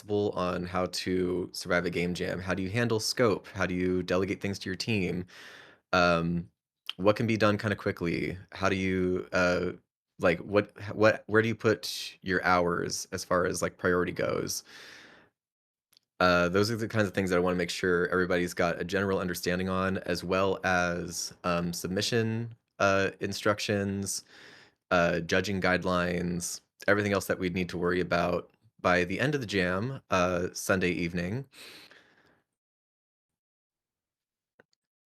possible on how to survive a game jam? How do you handle scope? How do you delegate things to your team? Um, what can be done kind of quickly? How do you like what where do you put your hours as far as like priority goes? Those are the kinds of things that I want to make sure everybody's got a general understanding on, as well as submission instructions, judging guidelines, everything else that we'd need to worry about by the end of the jam, Sunday evening.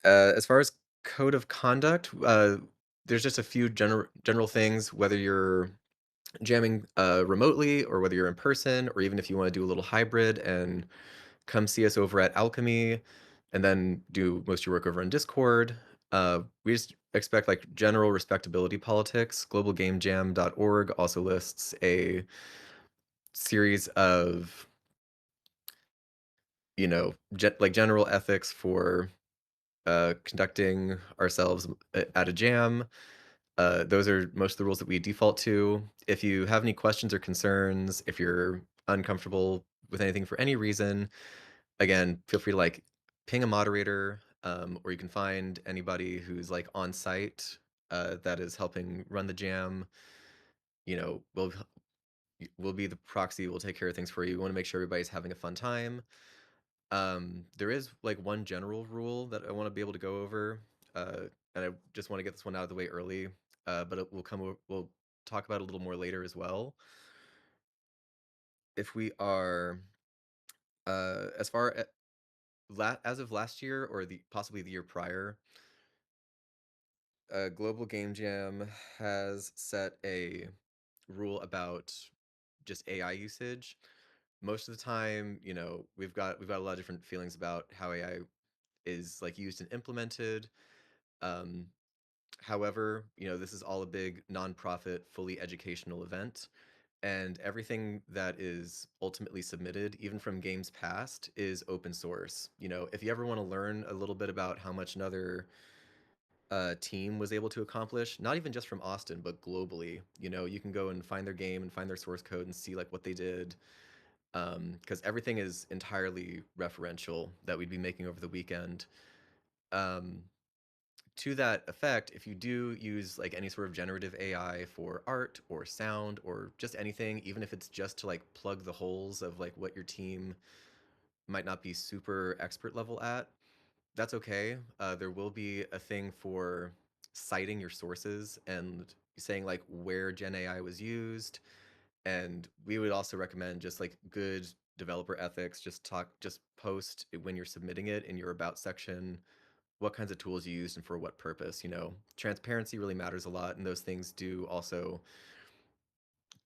As far as code of conduct, there's just a few general things, whether you're jamming remotely or whether you're in person, or even if you want to do a little hybrid and come see us over at Alchemy and then do most of your work over in Discord. We just expect like general respectability politics. Globalgamejam.org also lists a series of, like general ethics for conducting ourselves at a jam. Those are most of the rules that we default to. If you have any questions or concerns, if you're uncomfortable with anything for any reason, again, feel free to like ping a moderator, or you can find anybody who's like on site that is helping run the jam. You know, we'll be the proxy. We'll take care of things for you. We want to make sure everybody's having a fun time. There is like one general rule that I want to be able to go over, and I just want to get this one out of the way early. But we'll talk about it a little more later as well. If we are as far as of last year or the possibly the year prior, Global Game Jam has set a rule about just AI usage. Most of the time, we've got a lot of different feelings about how AI is like used and implemented. Um, However, this is all a big nonprofit, fully educational event, and everything that is ultimately submitted, even from games past, is open source. If you ever want to learn a little bit about how much another team was able to accomplish, not even just from Austin, but globally. You can go and find their game and find their source code and see like what they did, because everything is entirely referential that we'd be making over the weekend. Um, to that effect, if you do use like any sort of generative AI for art or sound or just anything, even if it's just to like plug the holes of like what your team might not be super expert level at, that's okay. There will be a thing for citing your sources and saying like where Gen AI was used. And we would also recommend just like good developer ethics. Just post when you're submitting it in your about section what kinds of tools you used and for what purpose. Transparency really matters a lot, and those things do also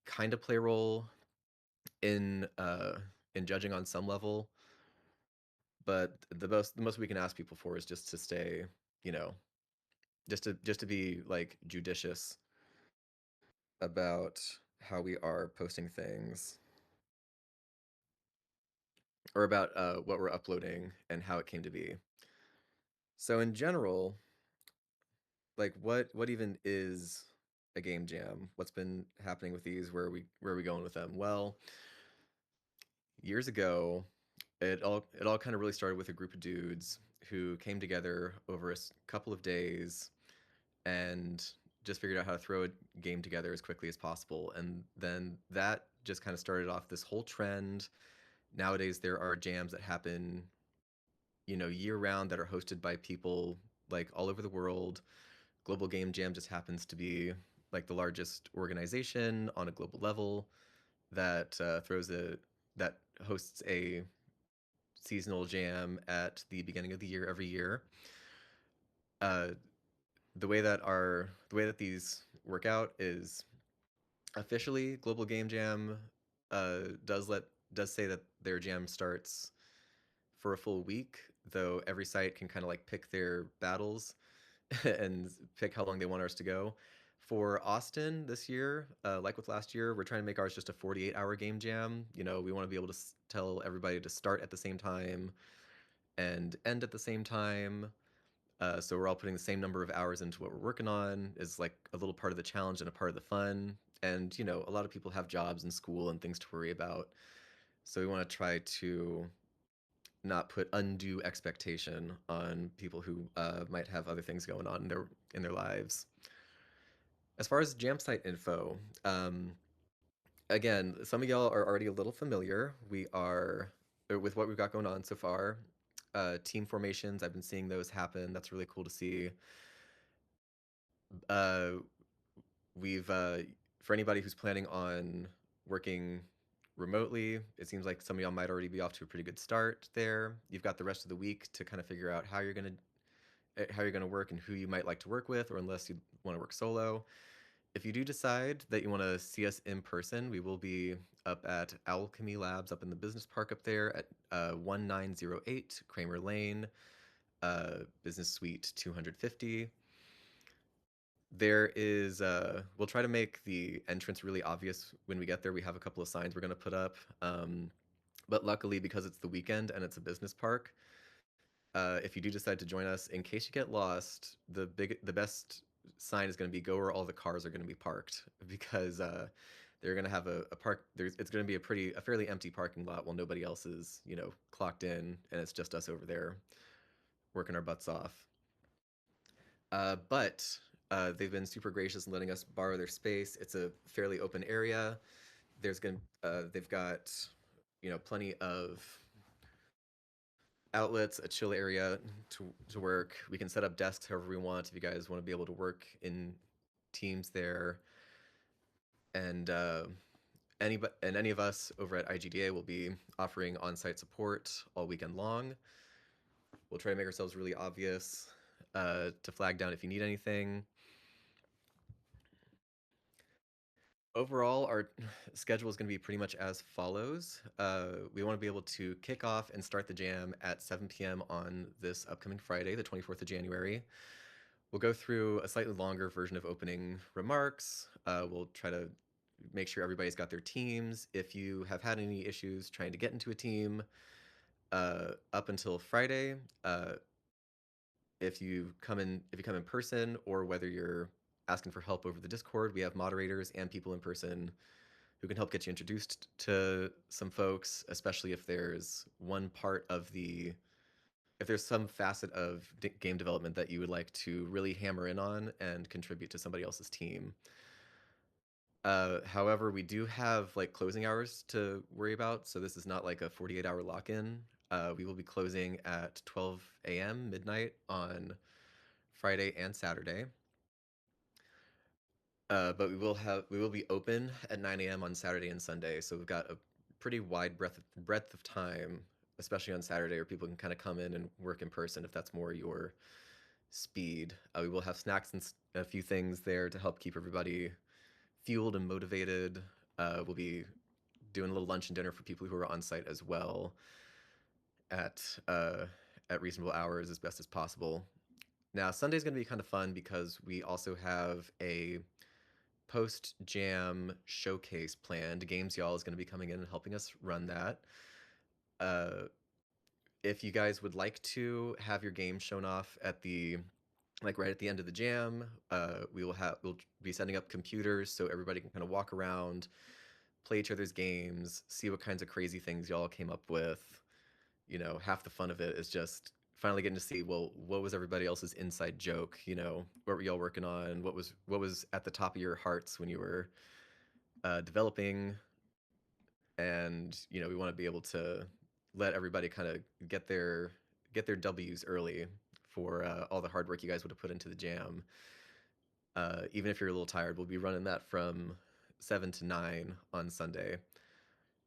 kind of play a role in judging on some level. But the most we can ask people for is just to stay, you know, just to be like judicious about how we are posting things or about what we're uploading and how it came to be. So in general, like what even is a game jam? What's been happening with these? Where are we going with them? Well, years ago, it all kind of really started with a group of dudes who came together over a couple of days and just figured out how to throw a game together as quickly as possible. And then that just kind of started off this whole trend. Nowadays, there are jams that happen, year round that are hosted by people like all over the world. Global Game Jam just happens to be like the largest organization on a global level that that hosts a seasonal jam at the beginning of the year every year. Uh, the way that these work out is officially Global Game Jam does say that their jam starts for a full week, though every site can kind of like pick their battles and pick how long they want ours to go. For Austin this year, like with last year, we're trying to make ours just a 48-hour game jam. We want to be able to tell everybody to start at the same time and end at the same time. So we're all putting the same number of hours into what we're working on is like a little part of the challenge and a part of the fun. And a lot of people have jobs and school and things to worry about. So we want to try to not put undue expectation on people who might have other things going on in their lives. As far as jam site info, again, some of y'all are already a little familiar. We are with what we've got going on so far. Team formations, I've been seeing those happen. That's really cool to see. Uh, we've For anybody who's planning on working remotely, it seems like some of y'all might already be off to a pretty good start there. You've got the rest of the week to kind of figure out how you're gonna work and who you might like to work with, or unless you want to work solo. If you do decide that you want to see us in person, we will be up at Alchemy Labs up in the business park up there at 1908 Kramer Lane, Business Suite 250. We'll try to make the entrance really obvious when we get there. We have a couple of signs we're going to put up. But luckily, because it's the weekend and it's a business park, if you do decide to join us, in case you get lost, the best sign is going to be go where all the cars are going to be parked because they're going to have a park. It's going to be a fairly empty parking lot while nobody else is clocked in, and it's just us over there working our butts off. But they've been super gracious in letting us borrow their space. It's a fairly open area. They've got plenty of outlets, a chill area to work. We can set up desks however we want if you guys want to be able to work in teams there. And any of us over at IGDA will be offering on-site support all weekend long. We'll try to make ourselves really obvious to flag down if you need anything. Overall, our schedule is going to be pretty much as follows. We want to be able to kick off and start the jam at 7 p.m. on this upcoming Friday, the 24th of January. We'll go through a slightly longer version of opening remarks. We'll try to make sure everybody's got their teams. If you have had any issues trying to get into a team up until Friday, if you come in person, or whether you're asking for help over the Discord, we have moderators and people in person who can help get you introduced to some folks, especially if there's some facet of game development that you would like to really hammer in on and contribute to somebody else's team. However, we do have like closing hours to worry about, so this is not like a 48-hour lock-in. We will be closing at 12 a.m. midnight on Friday and Saturday. But we will be open at 9 a.m. on Saturday and Sunday, so we've got a pretty wide breadth of time, especially on Saturday, where people can kind of come in and work in person if that's more your speed. We will have snacks and a few things there to help keep everybody fueled and motivated. We'll be doing a little lunch and dinner for people who are on site as well at uh, at reasonable hours as best as possible. Now, Sunday's going to be kind of fun because we also have a post jam showcase planned. Games Y'all is going to be coming in and helping us run that. Uh, if you guys would like to have your game shown off right at the end of the jam, we'll be setting up computers so everybody can kind of walk around, play each other's games, see what kinds of crazy things y'all came up with. Half the fun of it is just finally getting to see, well, what was everybody else's inside joke? What were y'all working on? What was at the top of your hearts when you were developing? And we want to be able to let everybody kind of get their W's early for all the hard work you guys would have put into the jam. Even if you're a little tired, we'll be running that from 7 to 9 on Sunday.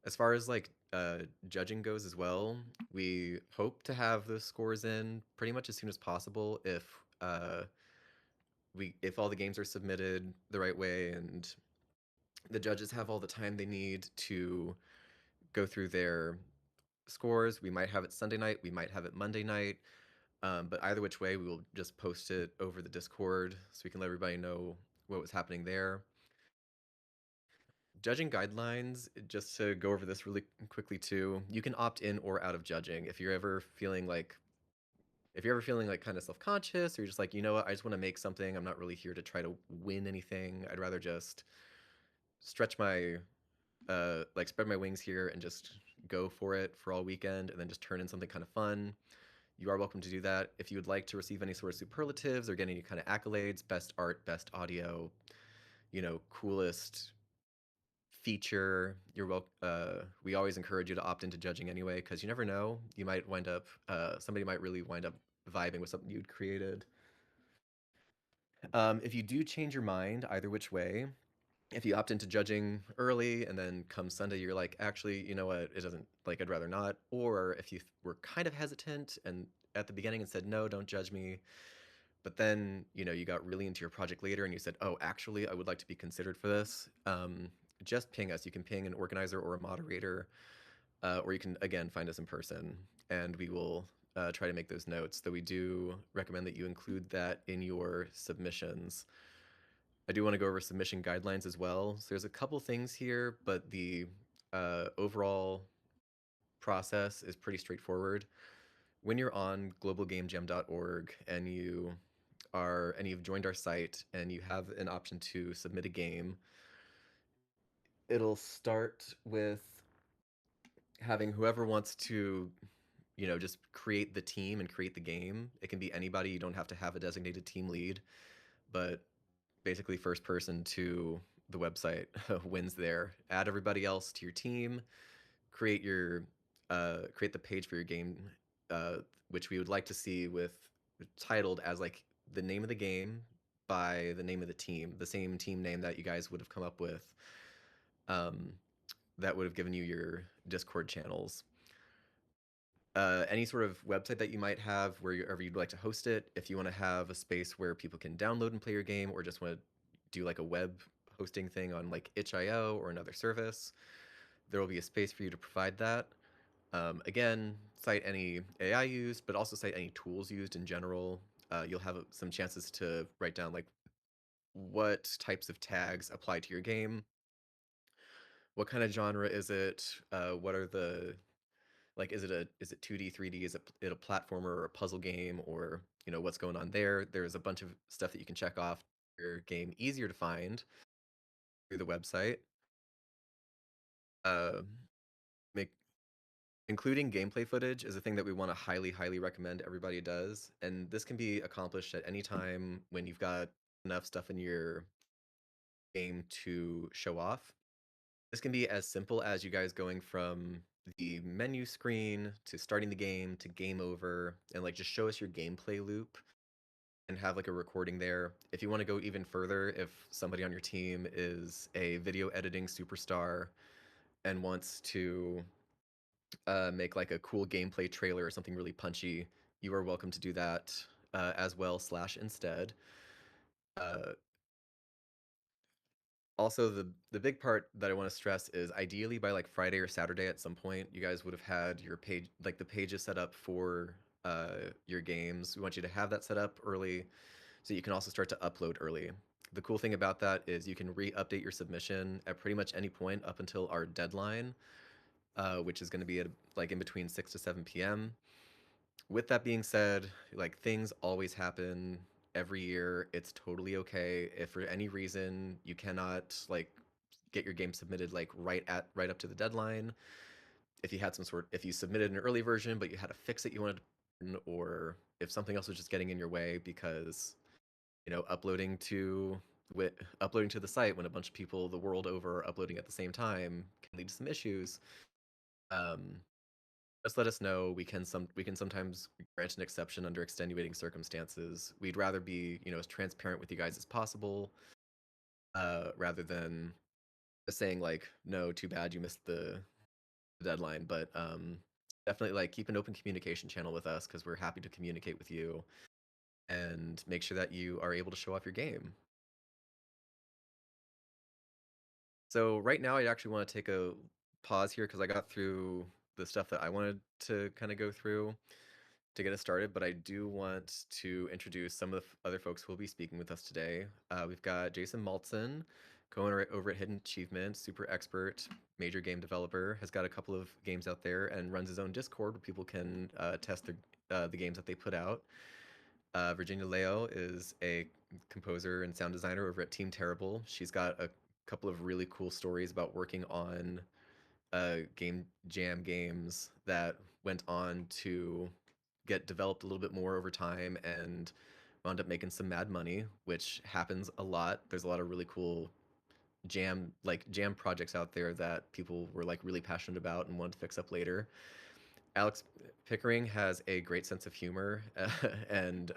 As far as like judging goes as well, we hope to have the scores in pretty much as soon as possible if all the games are submitted the right way and the judges have all the time they need to go through their scores. We might have it Sunday night, we might have it Monday night. But either which way, we will just post it over the Discord so we can let everybody know what was happening there. Judging guidelines, just to go over this really quickly too, you can opt in or out of judging. If you're ever feeling like kind of self-conscious, or you're just like, you know what, I just want to make something. I'm not really here to try to win anything. I'd rather just stretch my spread my wings here and just go for it for all weekend and then just turn in something kind of fun, you are welcome to do that. If you would like to receive any sort of superlatives or get any kind of accolades, best art, best audio, coolest feature, you're welcome. We always encourage you to opt into judging anyway, because you never know. You might wind up, somebody might really wind up vibing with something you'd created. If you do change your mind either which way, if you opt into judging early and then come Sunday, you're like, actually, you know what, it doesn't, like, I'd rather not. Or if you were kind of hesitant and at the beginning and said, no, don't judge me, but then, you got really into your project later and you said, oh, actually, I would like to be considered for this. Just ping us. You can ping an organizer or a moderator, or you can, again, find us in person and we will try to make those notes. Though we do recommend that you include that in your submissions. I do want to go over submission guidelines as well. So there's a couple things here, but the overall process is pretty straightforward. When you're on globalgamejam.org and you've joined our site and you have an option to submit a game, it'll start with having whoever wants to, just create the team and create the game. It can be anybody. You don't have to have a designated team lead, but basically first person to the website wins there. Add everybody else to your team, create the page for your game, which we would like to see with titled as like the name of the game by the name of the team, the same team name that you guys would have come up with, um, that would have given you your Discord channels. Any sort of website that you might have wherever you'd like to host it. If you want to have a space where people can download and play your game, or just want to do like a web hosting thing on like itch.io or another service, there will be a space for you to provide that. Again, cite any AI used, but also cite any tools used in general. You'll have some chances to write down like what types of tags apply to your game, what kind of genre is it, what are the like, is it 2D, 3D, is it a platformer or a puzzle game, or what's going on there. There's a bunch of stuff that you can check off your game easier to find through the website. Uh, make Including gameplay footage is a thing that we want to highly, highly recommend everybody does. And this can be accomplished at any time when you've got enough stuff in your game to show off. This can be as simple as you guys going from the menu screen to starting the game to game over, and like just show us your gameplay loop and have like a recording there. If you want to go even further, if somebody on your team is a video editing superstar and wants to make like a cool gameplay trailer or something really punchy, you are welcome to do that as well / instead. Uh, Also, the big part that I want to stress is ideally by like Friday or Saturday at some point, you guys would have had your page, like the pages set up for your games. We want you to have that set up early so you can also start to upload early. The cool thing about that is you can re-update your submission at pretty much any point up until our deadline, which is going to be at like in between 6 to 7 p.m. With that being said, like things always happen every year. It's totally okay if for any reason you cannot like get your game submitted like right up to the deadline. If you submitted an early version but you had to fix it, you wanted to, or if something else was just getting in your way because uploading to the site when a bunch of people the world over are uploading at the same time can lead to some issues. Um, just let us know. We can sometimes grant an exception under extenuating circumstances. We'd rather be, as transparent with you guys as possible, rather than just saying like, no, too bad you missed the deadline. But definitely like keep an open communication channel with us because we're happy to communicate with you and make sure that you are able to show off your game. So right now, I actually want to take a pause here because I got through the stuff that I wanted to kind of go through to get us started, but I do want to introduce some of the other folks who will be speaking with us today. We've got Jason Maltzen, co-owner over at Hidden Achievement, super expert, major game developer, has got a couple of games out there and runs his own Discord where people can test the games that they put out. Virginia Leo is a composer and sound designer over at Team Terrible. She's got a couple of really cool stories about working on game jam games that went on to get developed a little bit more over time and wound up making some mad money, which happens a lot. There's a lot of really cool jam projects out there that people were like really passionate about and wanted to fix up later. Alex Pickering has a great sense of humor and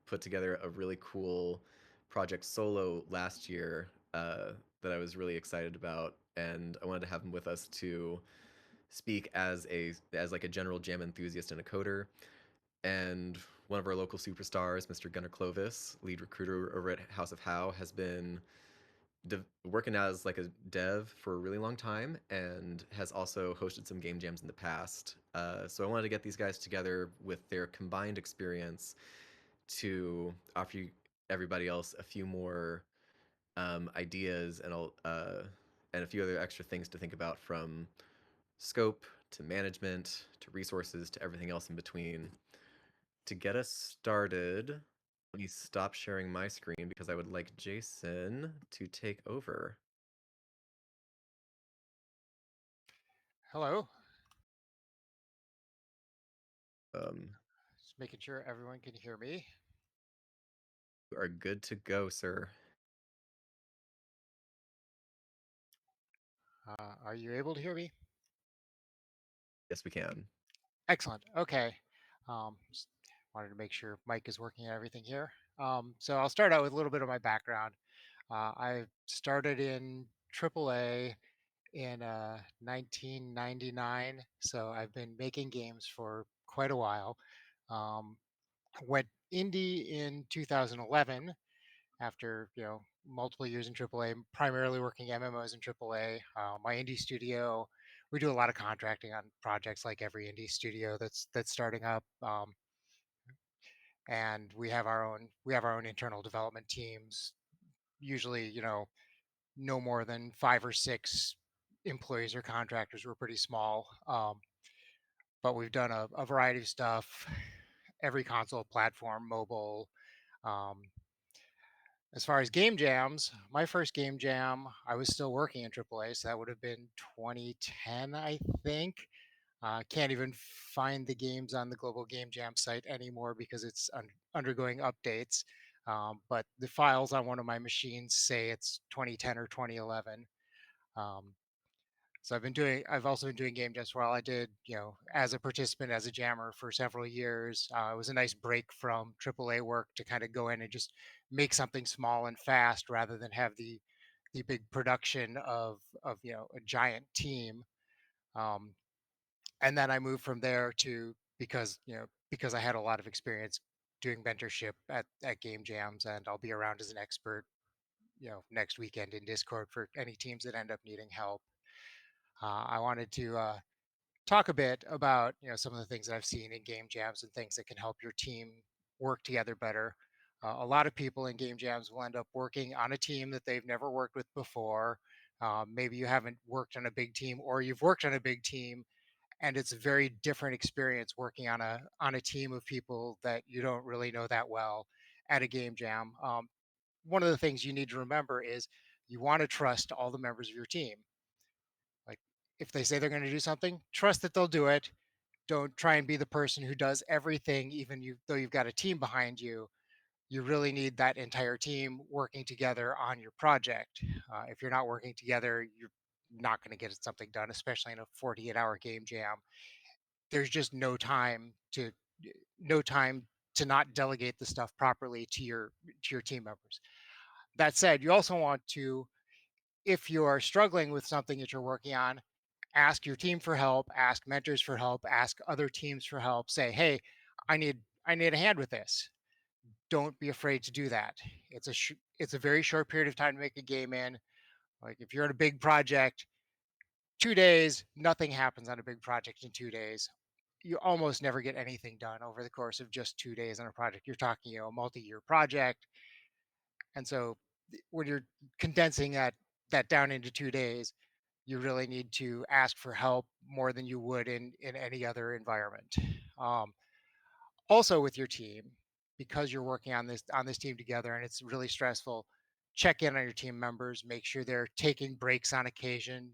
put together a really cool project solo last year that I was really excited about, and I wanted to have him with us to speak as like a general jam enthusiast and a coder. And one of our local superstars, Mr. Gunnar Clovis, lead recruiter over at House of How, has been working as like a dev for a really long time and has also hosted some game jams in the past. So I wanted to get these guys together with their combined experience to offer you, everybody else a few more ideas and a few other extra things to think about, from scope to management to resources to everything else in between. To get us started, let me stop sharing my screen because I would like Jason to take over. Hello. Um, Just making sure everyone can hear me. you are good to go, sir. Are you able to hear me? Yes, we can. Excellent. Okay. Just wanted to make sure Mike is working and everything here. So I'll start out with a little bit of my background. I started in AAA in 1999, so I've been making games for quite a while. Um, Went indie in 2011 after multiple years in AAA, primarily working MMOs in AAA. My indie studio, we do a lot of contracting on projects like every indie studio that's starting up, and we have our own internal development teams. Usually, no more than 5 or 6 employees or contractors. We're pretty small, but we've done a variety of stuff, every console platform, mobile. Um, As far as game jams, my first game jam, I was still working in AAA, so that would have been 2010, I think. Can't even find the games on the Global Game Jam site anymore because it's undergoing updates. But the files on one of my machines say it's 2010 or 2011. Um, so I've also been doing game jams for a while. I did, as a participant, as a jammer for several years. It was a nice break from AAA work to kind of go in and just make something small and fast rather than have the big production of a giant team. Um, and then I moved from there to because I had a lot of experience doing mentorship at game jams, and I'll be around as an expert, next weekend in Discord for any teams that end up needing help. I wanted to talk a bit about some of the things that I've seen in game jams and things that can help your team work together better. A lot of people in game jams will end up working on a team that they've never worked with before. Maybe you haven't worked on a big team, or you've worked on a big team, and it's a very different experience working on a team of people that you don't really know that well at a game jam. One of the things you need to remember is you want to trust all the members of your team. Like, if they say they're going to do something, trust that they'll do it. Don't try and be the person who does everything, even though you've got a team behind you. You really need that entire team working together on your project. If you're not working together, you're not going to get something done, especially in a 48-hour game jam. There's just no time to not delegate the stuff properly to your team members. That said, you also want to, if you are struggling with something that you're working on, ask your team for help, ask mentors for help, ask other teams for help. Say, hey, I need a hand with this. Don't be afraid to do that. It's a very short period of time to make a game in. Like, if you're in a big project, 2 days, nothing happens on a big project in 2 days. You almost never get anything done over the course of just 2 days on a project. You're talking, a multi-year project, and so when you're condensing that down into 2 days, you really need to ask for help more than you would in any other environment. Um, Also, with your team, because you're working on this team together and it's really stressful, check in on your team members, make sure they're taking breaks on occasion,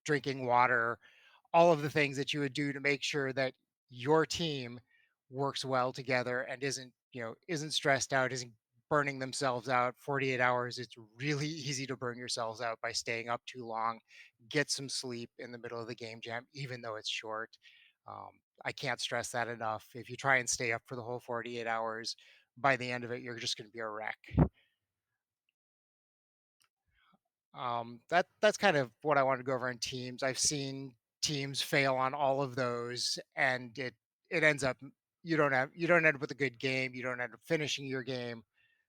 drinking water, all of the things that you would do to make sure that your team works well together and isn't stressed out, isn't burning themselves out 48 hours. It's really easy to burn yourselves out by staying up too long. Get some sleep in the middle of the game jam, even though it's short. um, I can't stress that enough. If you try and stay up for the whole 48 hours, by the end of it you're just going to be a wreck. That's kind of what I wanted to go over in teams. I've seen teams fail on all of those, and it ends up you don't end up with a good game. You don't end up finishing your game.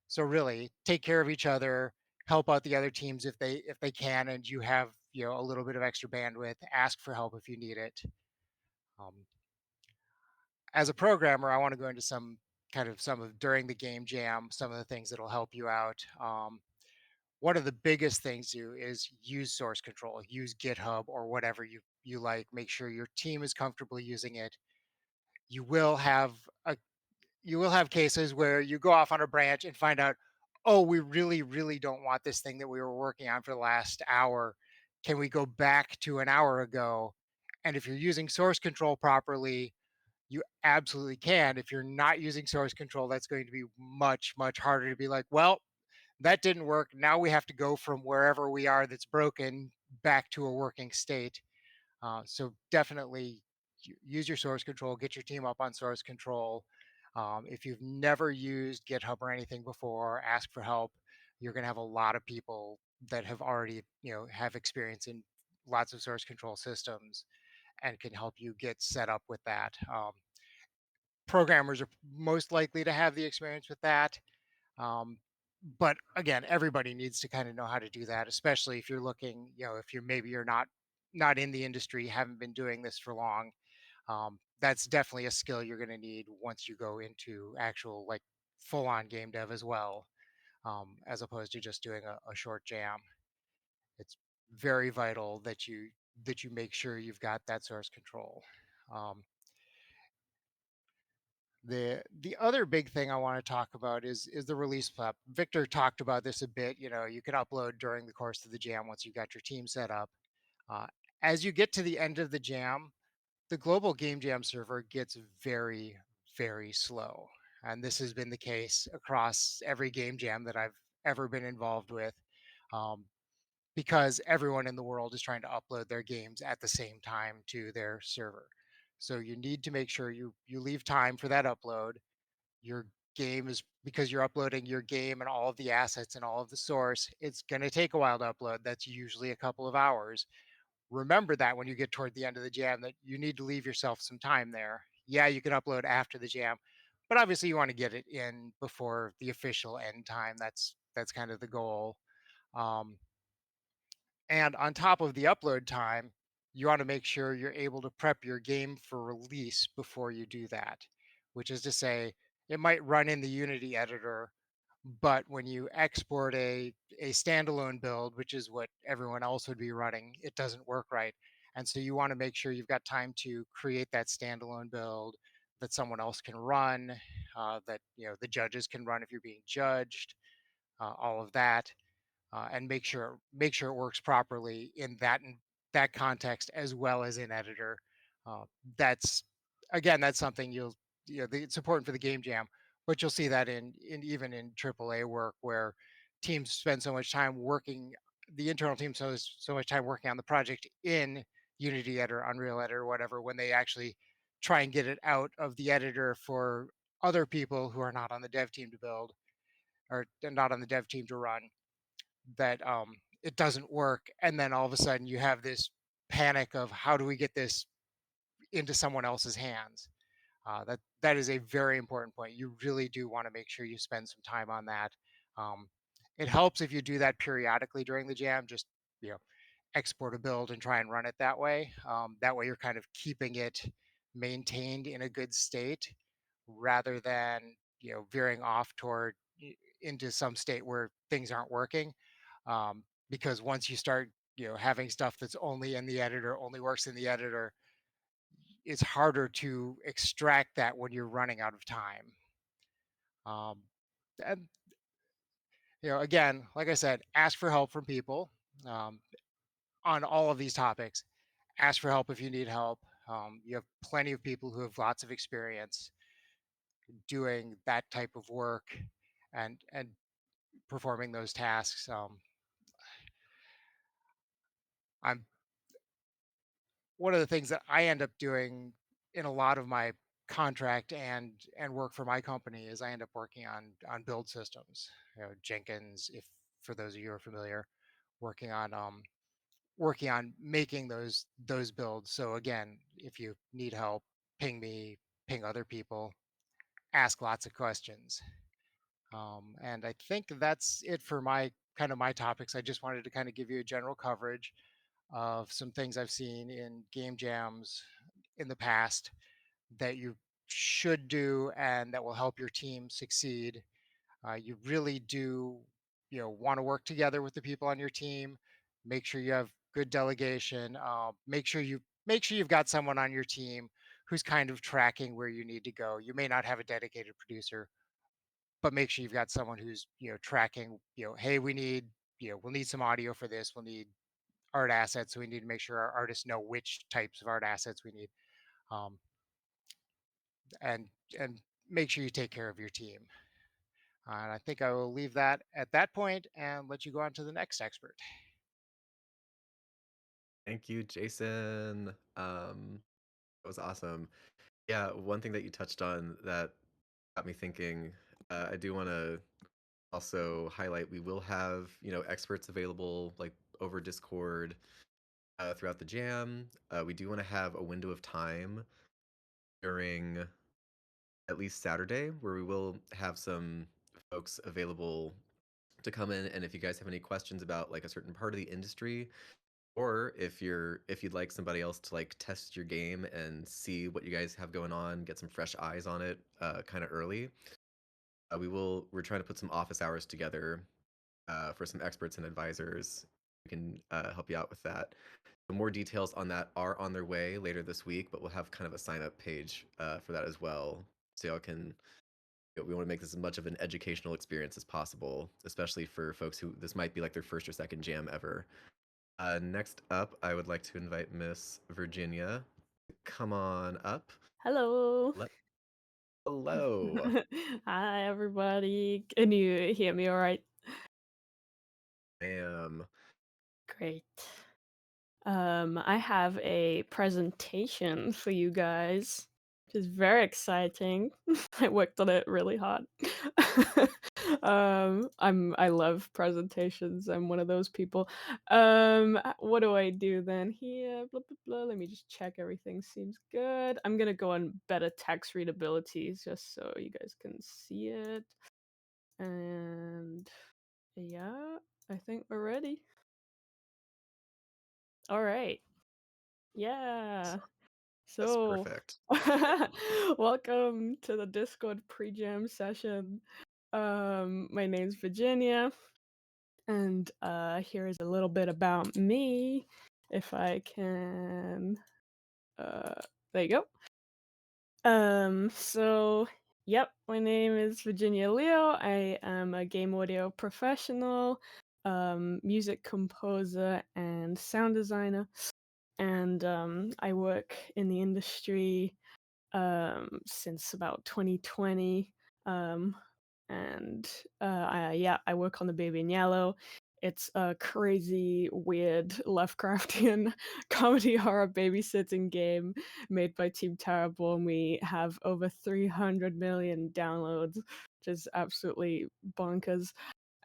So really, take care of each other, help out the other teams if they can, and you have a little bit of extra bandwidth. Ask for help if you need it. Um, as a programmer, I want to go into some of during the game jam, some of the things that'll help you out. One of the biggest things to do is use source control, use GitHub or whatever you like. Make sure your team is comfortable using it. You will have a you will have cases where you go off on a branch and find out, oh, we really, really don't want this thing that we were working on for the last hour. Can we go back to an hour ago? And if you're using source control properly, you absolutely can. If you're not using source control, that's going to be much, much harder to be like, well, that didn't work. Now we have to go from wherever we are that's broken back to a working state. So definitely use your source control, get your team up on source control. If you've never used GitHub or anything before, ask for help. You're going to have a lot of people that have already, have experience in lots of source control systems and can help you get set up with that. Programmers are most likely to have the experience with that. Um, but again, everybody needs to kind of know how to do that, especially if you're looking, if you're not in the industry, haven't been doing this for long. That's definitely a skill you're going to need once you go into actual like full on game dev as well, as opposed to just doing a short jam. It's very vital that you make sure you've got that source control. Um, the other big thing I want to talk about is the release flap. Victor talked about this a bit. You can upload during the course of the jam once you've got your team set up. Uh, as you get to the end of the jam, the global game jam server gets very, very slow. And this has been the case across every game jam that I've ever been involved with. Um, because everyone in the world is trying to upload their games at the same time to their server. So you need to make sure you leave time for that upload. Your game is because you're uploading your game and all of the assets and all of the source, it's going to take a while to upload. That's usually a couple of hours. Remember that when you get toward the end of the jam, that you need to leave yourself some time there. Yeah, you can upload after the jam, but obviously you want to get it in before the official end time. That's kind of the goal. Um, and on top of the upload time, you want to make sure you're able to prep your game for release before you do that, which is to say, it might run in the Unity editor, but when you export a standalone build, which is what everyone else would be running, it doesn't work right. And so you want to make sure you've got time to create that standalone build that someone else can run, that the judges can run if you're being judged, all of that, and make sure it works properly in that context as well as in editor. Uh, that's again, that's something it's important for the game jam, but you'll see that in even in AAA work where teams spend so much time working, the internal team so much time working on the project in Unity editor, Unreal editor, whatever, when they actually try and get it out of the editor for other people who are not on the dev team to build or not on the dev team to run, that it doesn't work, and then all of a sudden you have this panic of how do we get this into someone else's hands. That is a very important point. You really do want to make sure you spend some time on that. um, it helps if you do that periodically during the jam. Just you know export a build and try and run it that way. That way you're kind of keeping it maintained in a good state rather than veering off toward into some state where things aren't working. Because once you start having stuff that's only in the editor, only works in the editor, it's harder to extract that when you're running out of time. um, and again, like I said, ask for help from people. um, on all of these topics. Ask for help if you need help. You have plenty of people who have lots of experience doing that type of work and performing those tasks. I'm One of the things that I end up doing in a lot of my contract and work for my company is I end up working on build systems. Jenkins, if for those of you who are familiar, working on working on making those builds. So again, if you need help, ping me, ping other people, ask lots of questions. And I think that's it for my kind of my topics. I just wanted to kind of give you a general coverage of some things I've seen in game jams in the past that you should do and that will help your team succeed. You really do, want to work together with the people on your team. Make sure you have good delegation. Make sure you've got someone on your team who's kind of tracking where you need to go. You may not have a dedicated producer, but make sure you've got someone who's tracking. Hey, we'll need some audio for this. We'll need art assets. So we need to make sure our artists know which types of art assets we need. Um, and and make sure you take care of your team. And I think I will leave that at that point and let you go on to the next expert. Thank you, Jason. That was awesome. Yeah, one thing that you touched on that got me thinking, I do want to also highlight we will have, experts available like over Discord throughout the jam. We do want to have a window of time during at least Saturday where we will have some folks available to come in, and if you guys have any questions about like a certain part of the industry, or if you'd like somebody else to like test your game and see what you guys have going on, get some fresh eyes on it kind of early, we're trying to put some office hours together for some experts and advisors who can help you out with that. The more details on that are on their way later this week, but we'll have kind of a sign up page for that as well. So y'all can, we want to make this as much of an educational experience as possible, especially for folks who this might be like their first or second jam ever. Next up, I would like to invite Miss Virginia. Come on up. Hello. Let Hello. Hi, everybody. Can you hear me all right? Ma'am. Great. I have a presentation for you guys, which is very exciting. I worked on it really hard. I love presentations. I'm one of those people. What do I do then here? Blah blah blah. Let me just check everything seems good. I'm gonna go on better text readability just so you guys can see it. And yeah, I think we're ready. All right. Yeah. Yes, So, perfect. welcome to the Discord pre-jam session. My name's Virginia, and here is a little bit about me. If I can, uh, there you go. Yep, my name is Virginia Leo. I am a game audio professional, music composer, and sound designer. And I work in the industry since about 2020. Um, and I work on the Baby in Yellow. It's a crazy, weird Lovecraftian comedy horror babysitting game made by Team Terrible, and we have over 300 million downloads, which is absolutely bonkers.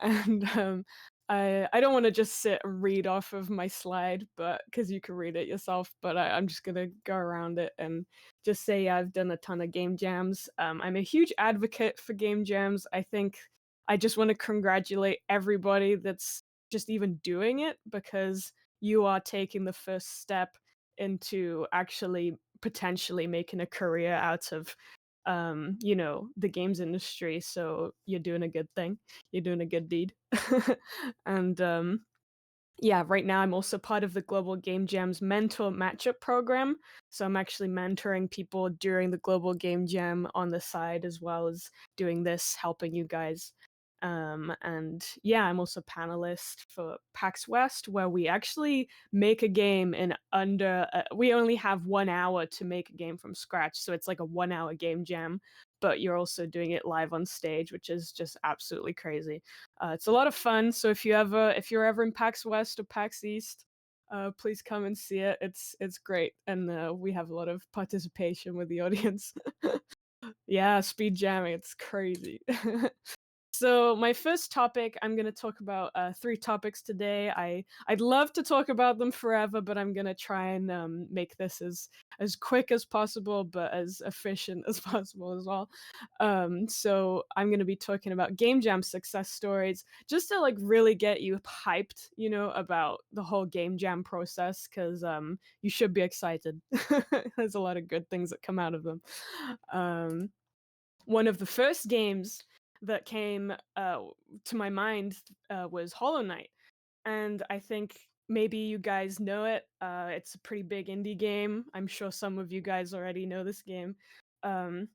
And I don't want to just sit and read off of my slide, but because you can read it yourself, but I'm just gonna go around it and just say I've done a ton of game jams. I'm a huge advocate for game jams. I think I just want to congratulate everybody that's just even doing it because you are taking the first step into actually potentially making a career out of the games industry. So you're doing a good thing. You're doing a good deed. And yeah, right now I'm also part of the Global Game Jam's mentor matchup program. So I'm actually mentoring people during the Global Game Jam on the side as well as doing this, helping you guys. And yeah, I'm also panelist for PAX West, where we actually make a game in under. We only have 1 hour to make a game from scratch, so it's like a 1 hour game jam. But you're also doing it live on stage, which is just absolutely crazy. It's a lot of fun. So if you're ever in PAX West or PAX East, please come and see it. It's great, and we have a lot of participation with the audience. Yeah, speed jamming. It's crazy. So my first topic, I'm gonna talk about three topics today. I'd love to talk about them forever, but I'm gonna try and make this as quick as possible, but as efficient as possible as well. So I'm gonna be talking about game jam success stories, just to like really get you hyped, about the whole game jam process, because you should be excited. There's a lot of good things that come out of them. Um, One of the first games that came to my mind was Hollow Knight, and I think maybe you guys know it. It's a pretty big indie game. I'm sure some of you guys already know this game. Um,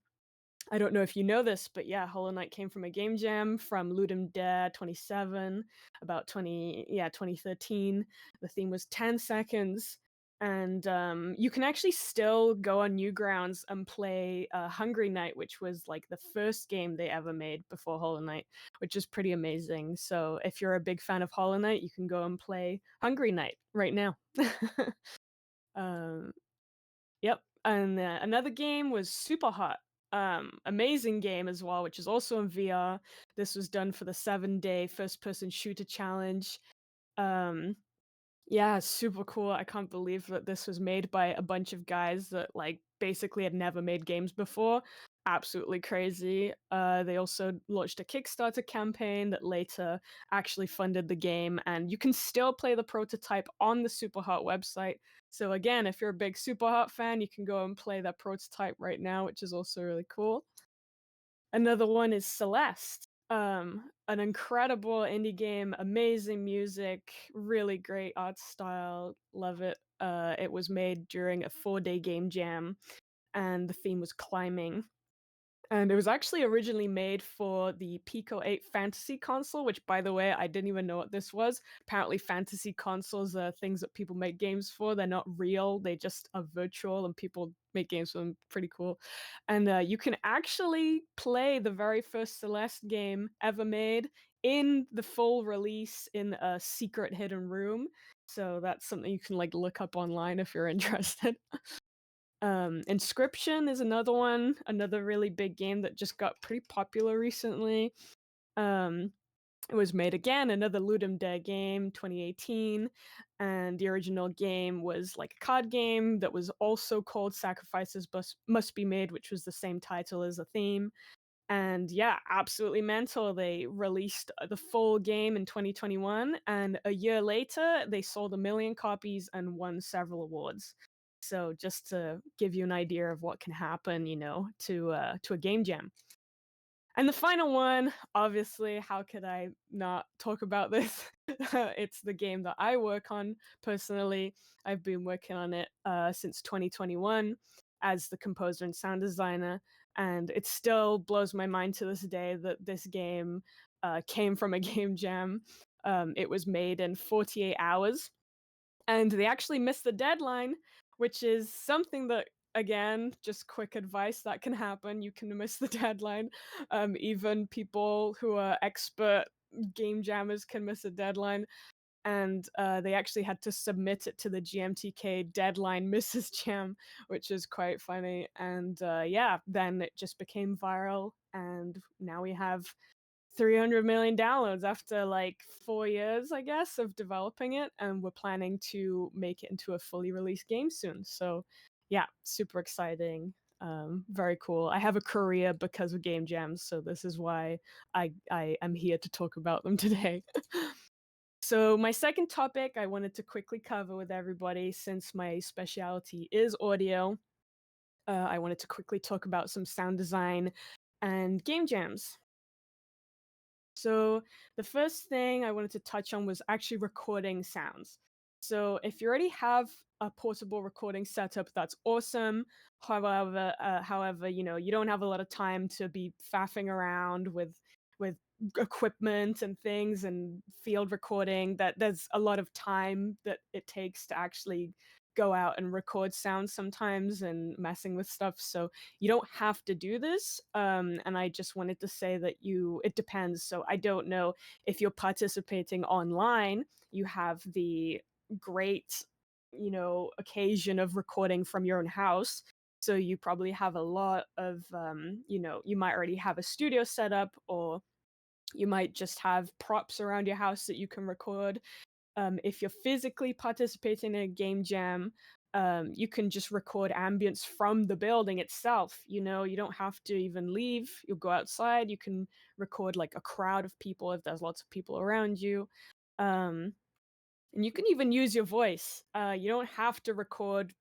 I don't know if you know this, but yeah, Hollow Knight came from a game jam from Ludum Dare 27, about 2013. The theme was 10 seconds. And you can actually still go on Newgrounds and play Hungry Knight, which was like the first game they ever made before Hollow Knight, which is pretty amazing. So if you're a big fan of Hollow Knight, you can go and play Hungry Knight right now. um, Yep, and another game was Super Hot. Amazing game as well, which is also in VR. This was done for the 7-day first-person shooter challenge. Um, yeah, super cool. I can't believe that this was made by a bunch of guys that like basically had never made games before. Absolutely crazy. They also launched a Kickstarter campaign that later actually funded the game, and you can still play the prototype on the Superhot website. So again, if you're a big Superhot fan, you can go and play that prototype right now, which is also really cool. Another one is Celeste. An incredible indie game, amazing music, really great art style, love it. It was made during a 4-day game jam, and the theme was climbing. And it was actually originally made for the Pico 8 Fantasy console, which, by the way, I didn't even know what this was. Apparently, fantasy consoles are things that people make games for. They're not real, they just are virtual, and people make games for them. Pretty cool. And you can actually play the very first Celeste game ever made in the full release in a secret hidden room. So that's something you can like look up online if you're interested. Inscription is another one, another really big game that just got pretty popular recently. Um, it was made again, another Ludum Dare game, 2018, and the original game was like a card game that was also called Sacrifices Must Be Made, which was the same title as the theme. And yeah, absolutely mental. They released the full game in 2021, and a year later, they sold 1 million copies and won several awards. So just to give you an idea of what can happen, to a game jam. And the final one, obviously, how could I not talk about this? It's the game that I work on personally. I've been working on it since 2021 as the composer and sound designer, and it still blows my mind to this day that this game came from a game jam. It was made in 48 hours, and they actually missed the deadline, which is something that, again, just quick advice, that can happen. You can miss the deadline. Even people who are expert game jammers can miss a deadline, and they actually had to submit it to the GMTK deadline misses jam, which is quite funny. And yeah, then it just became viral, and now we have 300 million downloads after like 4 years, I guess, of developing it, and we're planning to make it into a fully released game soon. So, yeah, super exciting. Very cool. I have a career because of game jams, so this is why I am here to talk about them today. So, my second topic I wanted to quickly cover with everybody, since my specialty is audio. I wanted to quickly talk about some sound design and game jams. So the first thing I wanted to touch on was actually recording sounds. So if you already have a portable recording setup, that's awesome. However, you don't have a lot of time to be faffing around with equipment and things and field recording, that there's a lot of time that it takes to actually go out and record sound sometimes and messing with stuff. So you don't have to do this. And I just wanted to say that it depends. So I don't know if you're participating online, you have the great, occasion of recording from your own house. So you probably have a lot of, you might already have a studio set up, or you might just have props around your house that you can record. If you're physically participating in a game jam, you can just record ambience from the building itself. You don't have to even leave. You'll go outside. You can record like a crowd of people if there's lots of people around you. Um, and you can even use your voice. You don't have to record,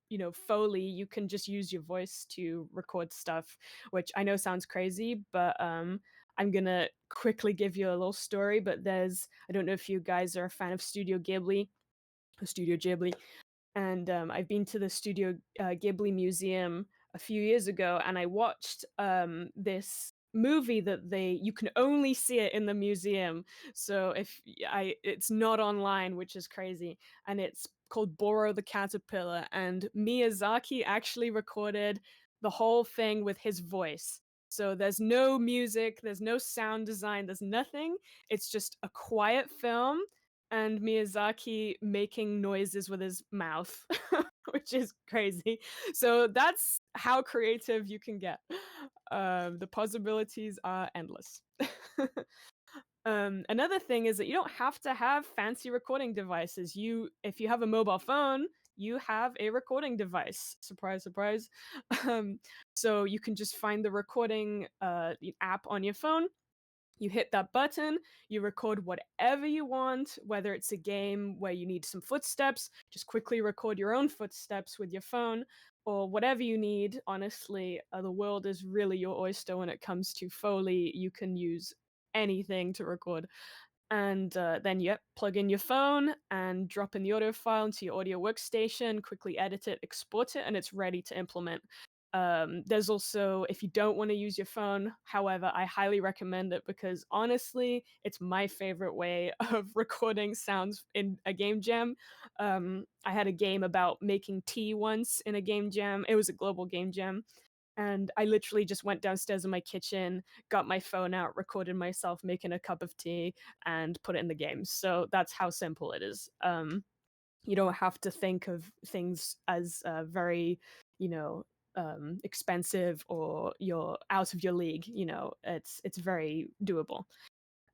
Foley. You can just use your voice to record stuff, which I know sounds crazy, but I'm gonna quickly give you a little story. But I don't know if you guys are a fan of Studio Ghibli, and I've been to the Studio Ghibli Museum a few years ago, and I watched this movie that you can only see it in the museum. So it's not online, which is crazy, and it's called Boro the Caterpillar, and Miyazaki actually recorded the whole thing with his voice. So there's no music, there's no sound design, there's nothing. It's just a quiet film and Miyazaki making noises with his mouth, which is crazy. So that's how creative you can get. The possibilities are endless. Another thing is that you don't have to have fancy recording devices. If you have a mobile phone, you have a recording device. Surprise, surprise. Um, so you can just find the recording app on your phone. You hit that button, you record whatever you want, whether it's a game where you need some footsteps, just quickly record your own footsteps with your phone, or whatever you need. Honestly, the world is really your oyster when it comes to Foley. You can use anything to record. And then, yep, plug in your phone and drop in the audio file into your audio workstation, quickly edit it, export it, and it's ready to implement. There's also, if you don't want to use your phone, however, I highly recommend it because honestly, it's my favorite way of recording sounds in a game jam. I had a game about making tea once in a game jam. It was a global game jam. And I literally just went downstairs in my kitchen, got my phone out, recorded myself making a cup of tea, and put it in the game. So that's how simple it is. You don't have to think of things as very, you know, expensive or you're out of your league. It's very doable.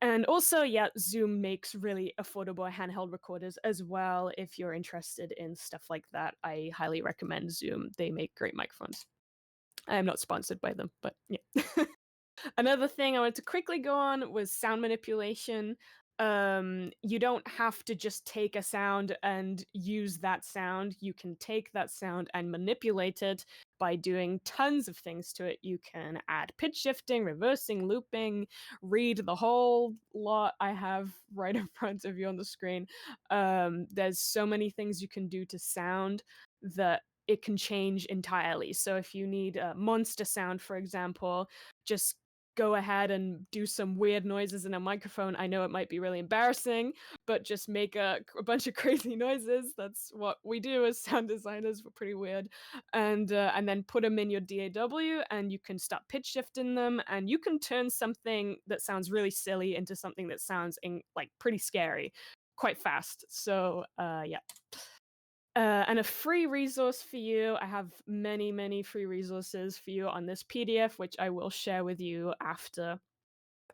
And also, yeah, Zoom makes really affordable handheld recorders as well. If you're interested in stuff like that, I highly recommend Zoom. They make great microphones. I am not sponsored by them, but yeah. Another thing I wanted to quickly go on was sound manipulation. You don't have to just take a sound and use that sound. You can take that sound and manipulate it by doing tons of things to it. You can add pitch shifting, reversing, looping, read the whole lot I have right in front of you on the screen. There's so many things you can do to sound that it can change entirely. So if you need a monster sound, for example, just go ahead and do some weird noises in a microphone. I know it might be really embarrassing, but just make a bunch of crazy noises. That's what we do as sound designers. We're pretty weird, and then put them in your DAW, and you can start pitch shifting them, and you can turn something that sounds really silly into something that sounds like pretty scary, quite fast. So yeah. And a free resource for you. I have many, many free resources for you on this PDF, which I will share with you after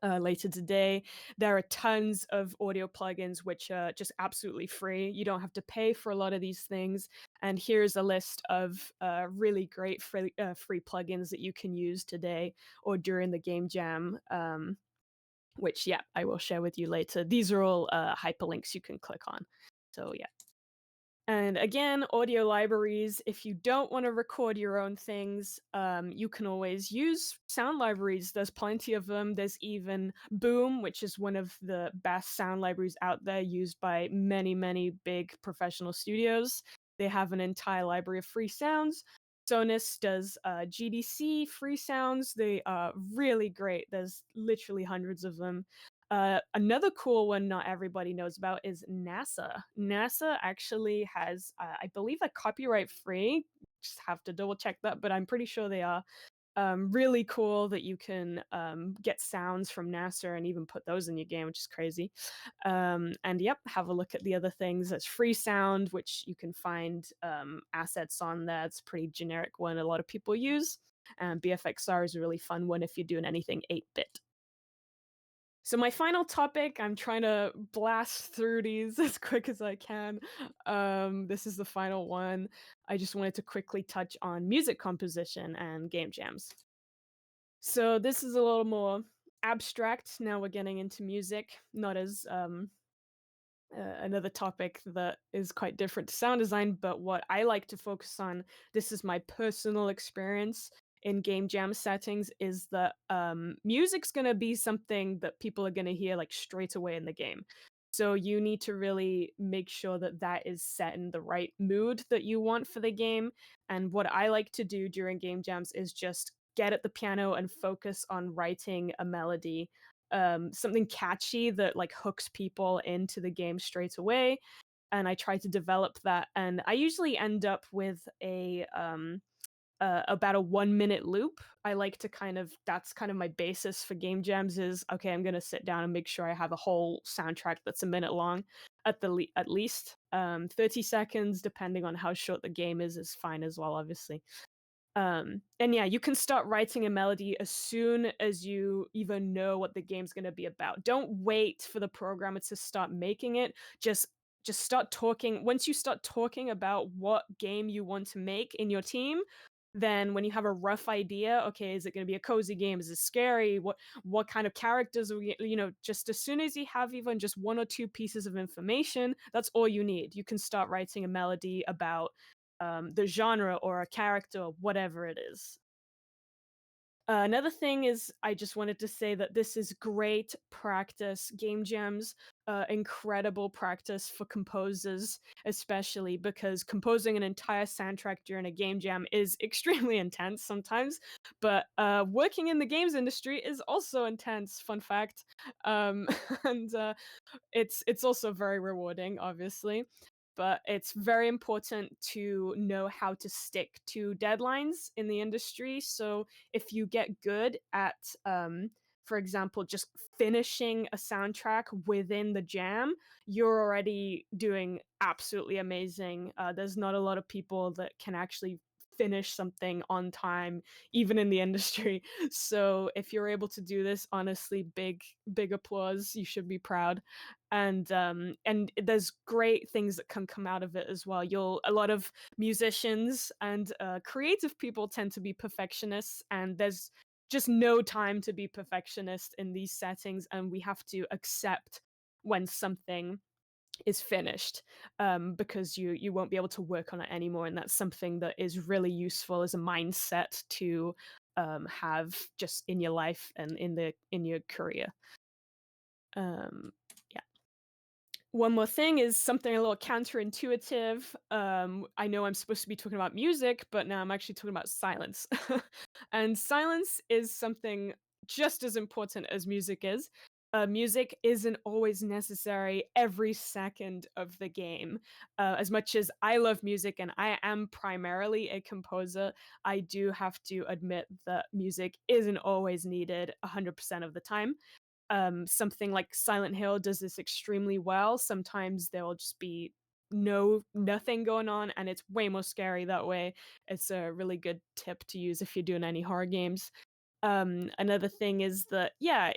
later today. There are tons of audio plugins which are just absolutely free. You don't have to pay for a lot of these things. And here's a list of really great free plugins that you can use today or during the game jam. Which, yeah, I will share with you later. These are all hyperlinks you can click on. So, yeah. And again, audio libraries, if you don't want to record your own things, you can always use sound libraries. There's plenty of them. There's even Boom, which is one of the best sound libraries out there, used by many, many big professional studios. They have an entire library of free sounds. Sonos does GDC free sounds. They are really great. There's literally hundreds of them. Another cool one not everybody knows about is NASA. NASA actually has, I believe, they're copyright free. Just have to double check that, but I'm pretty sure they are. Really cool that you can get sounds from NASA and even put those in your game, which is crazy. And yep, have a look at the other things. That's free sound, which you can find assets on there. It's a pretty generic one a lot of people use. And BFXR is a really fun one if you're doing anything 8-bit. So my final topic, I'm trying to blast through these as quick as I can. This is the final one. I just wanted to quickly touch on music composition and game jams. So this is a little more abstract. Now we're getting into music, not as another topic that is quite different to sound design, but what I like to focus on, this is my personal experience in game jam settings, is that music's going to be something that people are going to hear like straight away in the game. So you need to really make sure that that is set in the right mood that you want for the game. And what I like to do during game jams is just get at the piano and focus on writing a melody, something catchy that like hooks people into the game straight away. And I try to develop that, and I usually end up with about a 1 minute loop. I like to that's kind of my basis for game jams is, okay, I'm gonna sit down and make sure I have a whole soundtrack that's a minute long at least. 30 seconds, depending on how short the game is fine as well, obviously. And yeah, you can start writing a melody as soon as you even know what the game's going to be about. Don't wait for the programmer to start making it. Just start talking. Once you start talking about what game you want to make in your team, then when you have a rough idea, okay, is it going to be a cozy game? Is it scary? What kind of characters are we, just as soon as you have even just one or two pieces of information, that's all you need. You can start writing a melody about the genre or a character or whatever it is. Another thing is, I just wanted to say that this is great practice. Game jams, incredible practice for composers, especially because composing an entire soundtrack during a game jam is extremely intense sometimes. But working in the games industry is also intense. Fun fact, and it's also very rewarding, obviously. But it's very important to know how to stick to deadlines in the industry. So if you get good at, for example, just finishing a soundtrack within the jam, you're already doing absolutely amazing. There's not a lot of people that can actually finish something on time, even in the industry. So if you're able to do this, honestly, big applause. You should be proud. And there's great things that can come out of it as well. A lot of musicians and creative people tend to be perfectionists, and there's just no time to be perfectionist in these settings, and we have to accept when something is finished, because you won't be able to work on it anymore, and that's something that is really useful as a mindset to have just in your life and in your career. Yeah. One more thing is something a little counterintuitive. I know I'm supposed to be talking about music, but now I'm actually talking about silence. And silence is something just as important as music is. Music isn't always necessary every second of the game. As much as I love music and I am primarily a composer, I do have to admit that music isn't always needed 100% of the time. Something like Silent Hill does this extremely well. Sometimes there will just be nothing going on, and it's way more scary that way. It's a really good tip to use if you're doing any horror games. Another thing is that, yeah,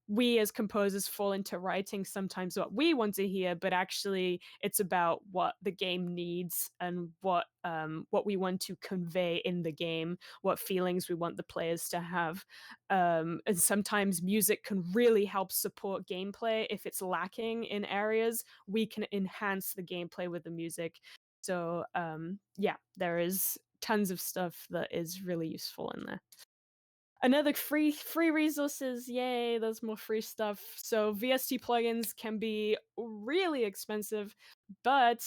we as composers fall into writing sometimes what we want to hear, but actually it's about what the game needs and what we want to convey in the game, what feelings we want the players to have. And sometimes music can really help support gameplay. If it's lacking in areas, we can enhance the gameplay with the music. So yeah, there is tons of stuff that is really useful in there. Another free resources, yay, there's more free stuff. So VST plugins can be really expensive, but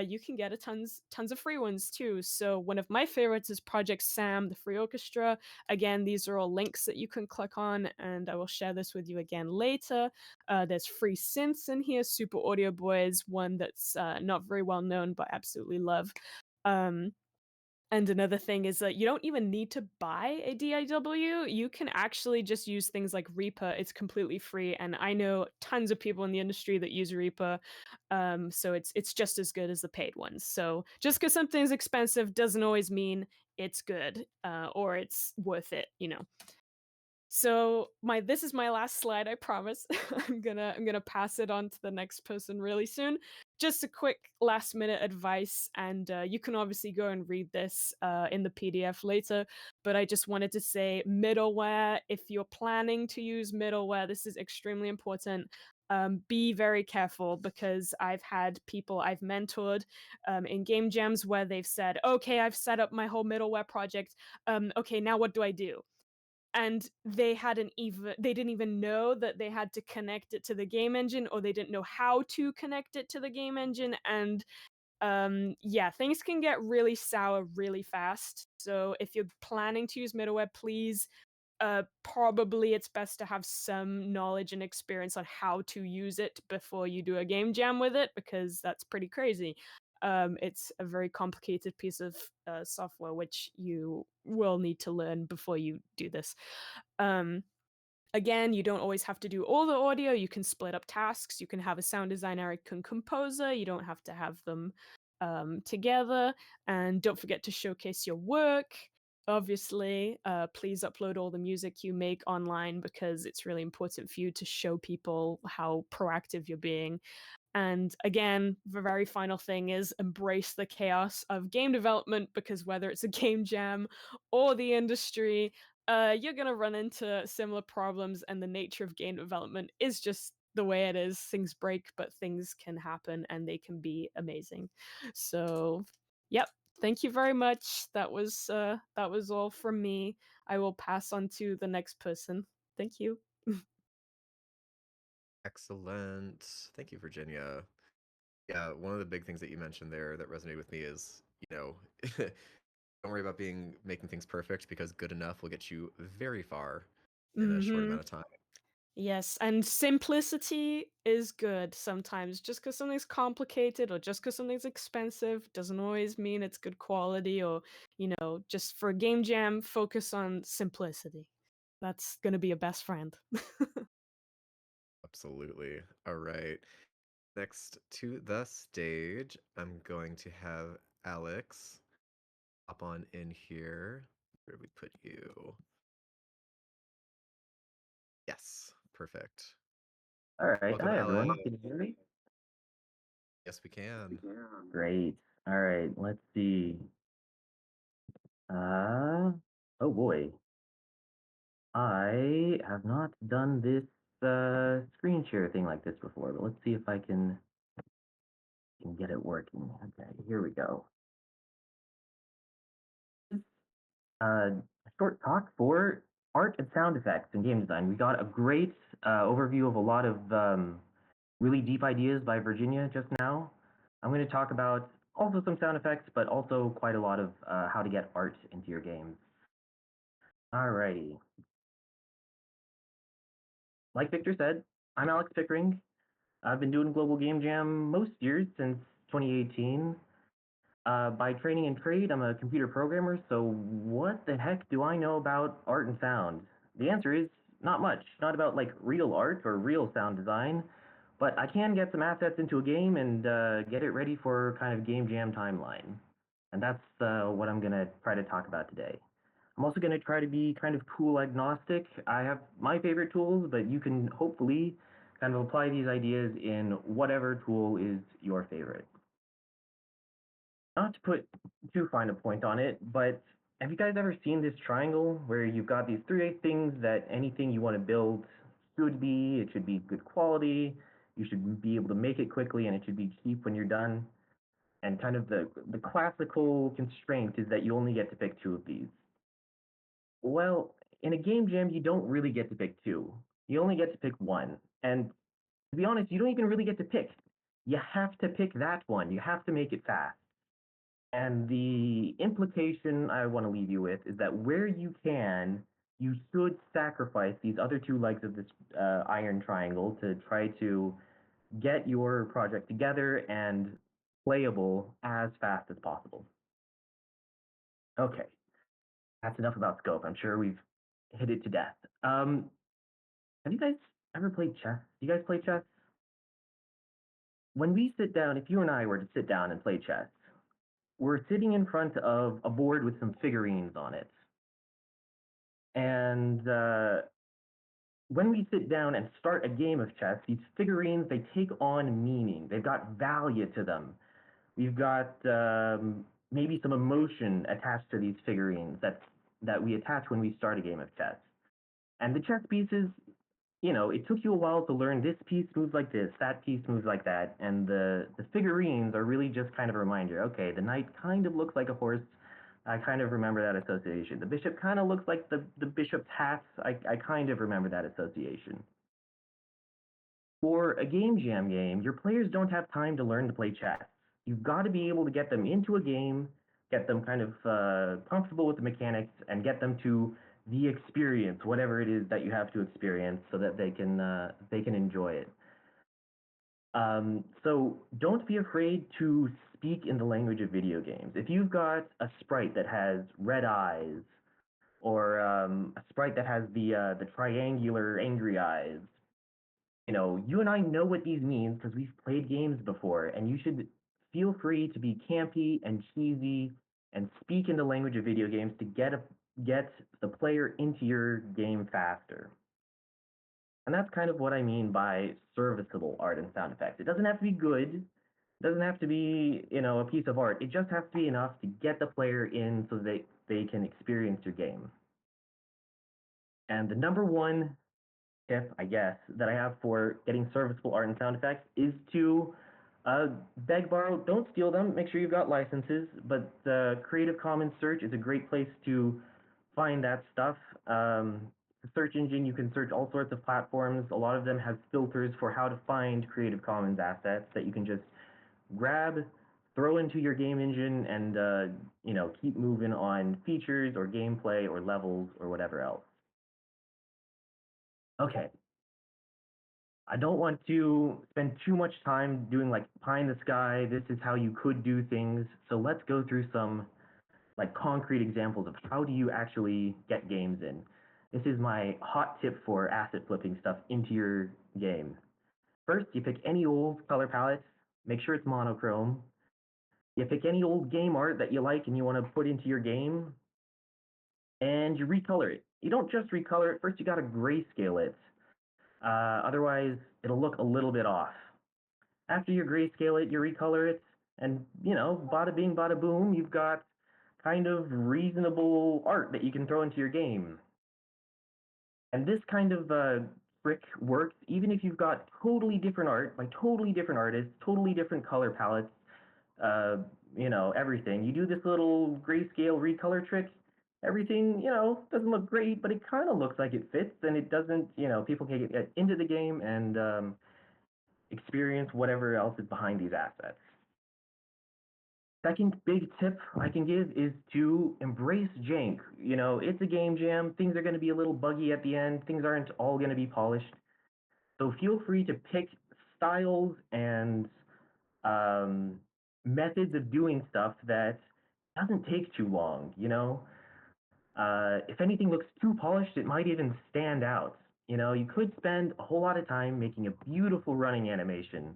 you can get a tons of free ones too. So one of my favorites is Project Sam, the free orchestra. Again, these are all links that you can click on, and I will share this with you again later. There's free synths in here. Super Audio Boy is one that's not very well known, but absolutely love. Um, and another thing is that you don't even need to buy a DAW. You can actually just use things like Reaper. It's completely free, and I know tons of people in the industry that use Reaper. So it's just as good as the paid ones. So just because something's expensive doesn't always mean it's good or it's worth it. So my this is my last slide, I promise. I'm gonna pass it on to the next person really soon. Just a quick last minute advice, and you can obviously go and read this in the PDF later. But I just wanted to say middleware. If you're planning to use middleware, this is extremely important. Be very careful because I've had people I've mentored in game jams where they've said, "Okay, I've set up my whole middleware project. Okay, now what do I do?" And they didn't even know that they had to connect it to the game engine, or they didn't know how to connect it to the game engine. And yeah, things can get really sour really fast. So if you're planning to use middleware, please probably it's best to have some knowledge and experience on how to use it before you do a game jam with it, because that's pretty crazy. It's a very complicated piece of software which you will need to learn before you do this. Um, Again, you don't always have to do all the audio. You can split up tasks. You can have a sound designer and composer. You don't have to have them together. And don't forget to showcase your work. Obviously, please upload all the music you make online because it's really important for you to show people how proactive you're being. And again, the very final thing is embrace the chaos of game development, because whether it's a game jam or the industry, you're going to run into similar problems, and the nature of game development is just the way it is. Things break, but things can happen and they can be amazing. So, yep. Thank you very much. That was all from me. I will pass on to the next person. Thank you. Excellent. Thank you, Virginia. Yeah, one of the big things that you mentioned there that resonated with me is, don't worry about making things perfect, because good enough will get you very far in a short Mhm. amount of time. Yes, and simplicity is good sometimes. Just because something's complicated or just because something's expensive doesn't always mean it's good quality, or, just for a game jam, focus on simplicity. That's gonna be a best friend. Absolutely. All right. Next to the stage, I'm going to have Alex hop on in here. Where did we put you? Yes, perfect. All right. Welcome, Hi, everyone. Alex. Can you hear me? Yes, we can. Great. All right. Let's see. Oh boy. I have not done this screen share thing like this before, but let's see if I can get it working. Okay, here we go. A short talk for art and sound effects in game design. We got a great overview of a lot of really deep ideas by Virginia just now. I'm going to talk about also some sound effects, but also quite a lot of how to get art into your games. Alrighty. Like Victor said, I'm Alex Pickering. I've been doing Global Game Jam most years since 2018. By training and trade, I'm a computer programmer, so what the heck do I know about art and sound? The answer is not much. Not about like real art or real sound design, but I can get some assets into a game and get it ready for kind of game jam timeline. And that's what I'm going to try to talk about today. I'm also going to try to be kind of tool agnostic. I have my favorite tools, but you can hopefully kind of apply these ideas in whatever tool is your favorite. Not to put too fine a point on it, but have you guys ever seen this triangle where you've got these three things that anything you want to build should be? It should be good quality, you should be able to make it quickly, and it should be cheap when you're done. And kind of the classical constraint is that you only get to pick two of these. Well, in a game jam, you don't really get to pick two. You only get to pick one. And to be honest, you don't even really get to pick. you have to pick that one. You have to make it fast. And the implication I want to leave you with is that where you can, you should sacrifice these other two legs of this iron triangle to try to get your project together and playable as fast as possible. Okay, that's enough about scope. I'm sure we've hit it to death. Have you guys ever played chess? Do you guys play chess? When we sit down, if you and I were to sit down and play chess, we're sitting in front of a board with some figurines on it. And when we sit down and start a game of chess, these figurines, they take on meaning. They've got value to them. We've got maybe some emotion attached to these figurines that we attach when we start a game of chess. And the chess pieces, it took you a while to learn this piece moves like this, that piece moves like that, and the figurines are really just kind of a reminder. Okay, the knight kind of looks like a horse. I kind of remember that association. The bishop kind of looks like the bishop's hats. I kind of remember that association. For a game jam game, your players don't have time to learn to play chess. You've got to be able to get them into a game, get them kind of comfortable with the mechanics, and get them to the experience, whatever it is that you have to experience, so that they can enjoy it. So don't be afraid to speak in the language of video games. If you've got a sprite that has red eyes, or a sprite that has the triangular angry eyes, you and I know what these mean because we've played games before, and you should feel free to be campy and cheesy and speak in the language of video games to get the player into your game faster. And that's kind of what I mean by serviceable art and sound effects. It doesn't have to be good. It doesn't have to be, a piece of art. It just has to be enough to get the player in so they can experience your game. And the number one tip, I guess, that I have for getting serviceable art and sound effects is to beg, borrow, don't steal them. Make sure you've got licenses. But the Creative Commons search is a great place to find that stuff. The search engine, you can search all sorts of platforms. A lot of them have filters for how to find Creative Commons assets that you can just grab, throw into your game engine, and keep moving on features or gameplay or levels or whatever else. Okay, I don't want to spend too much time doing like pie in the sky, this is how you could do things. So let's go through some like concrete examples of how do you actually get games in. This is my hot tip for asset flipping stuff into your game. First, you pick any old color palette, make sure it's monochrome. You pick any old game art that you like and you want to put into your game, and you recolor it. You don't just recolor it, first you got to grayscale it. Otherwise, it'll look a little bit off. After you grayscale it, you recolor it, and bada bing, bada boom, you've got kind of reasonable art that you can throw into your game. And this kind of trick works even if you've got totally different art by totally different artists, totally different color palettes, everything. You do this little grayscale recolor trick, everything, doesn't look great, but it kind of looks like it fits, and it doesn't, people can get into the game and experience whatever else is behind these assets. Second big tip I can give is to embrace jank. It's a game jam. Things are going to be a little buggy at the end. Things aren't all going to be polished. So feel free to pick styles and methods of doing stuff that doesn't take too long. If anything looks too polished, it might even stand out. You could spend a whole lot of time making a beautiful running animation,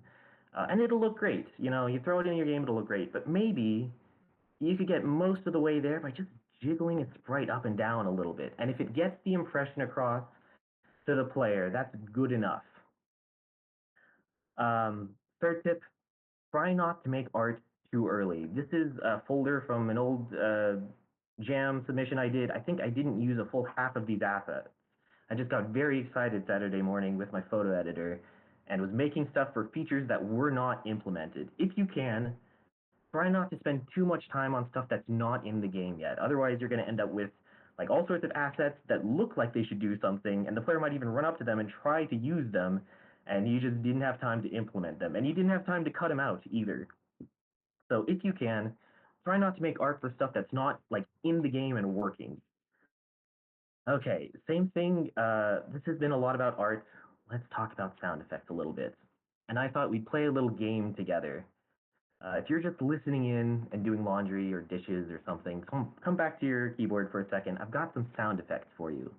and it'll look great. You throw it in your game, it'll look great. But maybe you could get most of the way there by just jiggling its sprite up and down a little bit. And if it gets the impression across to the player, that's good enough. Third tip, try not to make art too early. This is a folder from an old jam submission I did. I think I didn't use a full half of these assets. I just got very excited Saturday morning with my photo editor and was making stuff for features that were not implemented. If you can, try not to spend too much time on stuff that's not in the game yet. Otherwise, you're going to end up with like all sorts of assets that look like they should do something, and the player might even run up to them and try to use them, and you just didn't have time to implement them, and you didn't have time to cut them out either. So if you can, try not to make art for stuff that's not like in the game and working. Okay, same thing. This has been a lot about art. Let's talk about sound effects a little bit. And I thought we'd play a little game together. If you're just listening in and doing laundry or dishes or something, come back to your keyboard for a second. I've got some sound effects for you.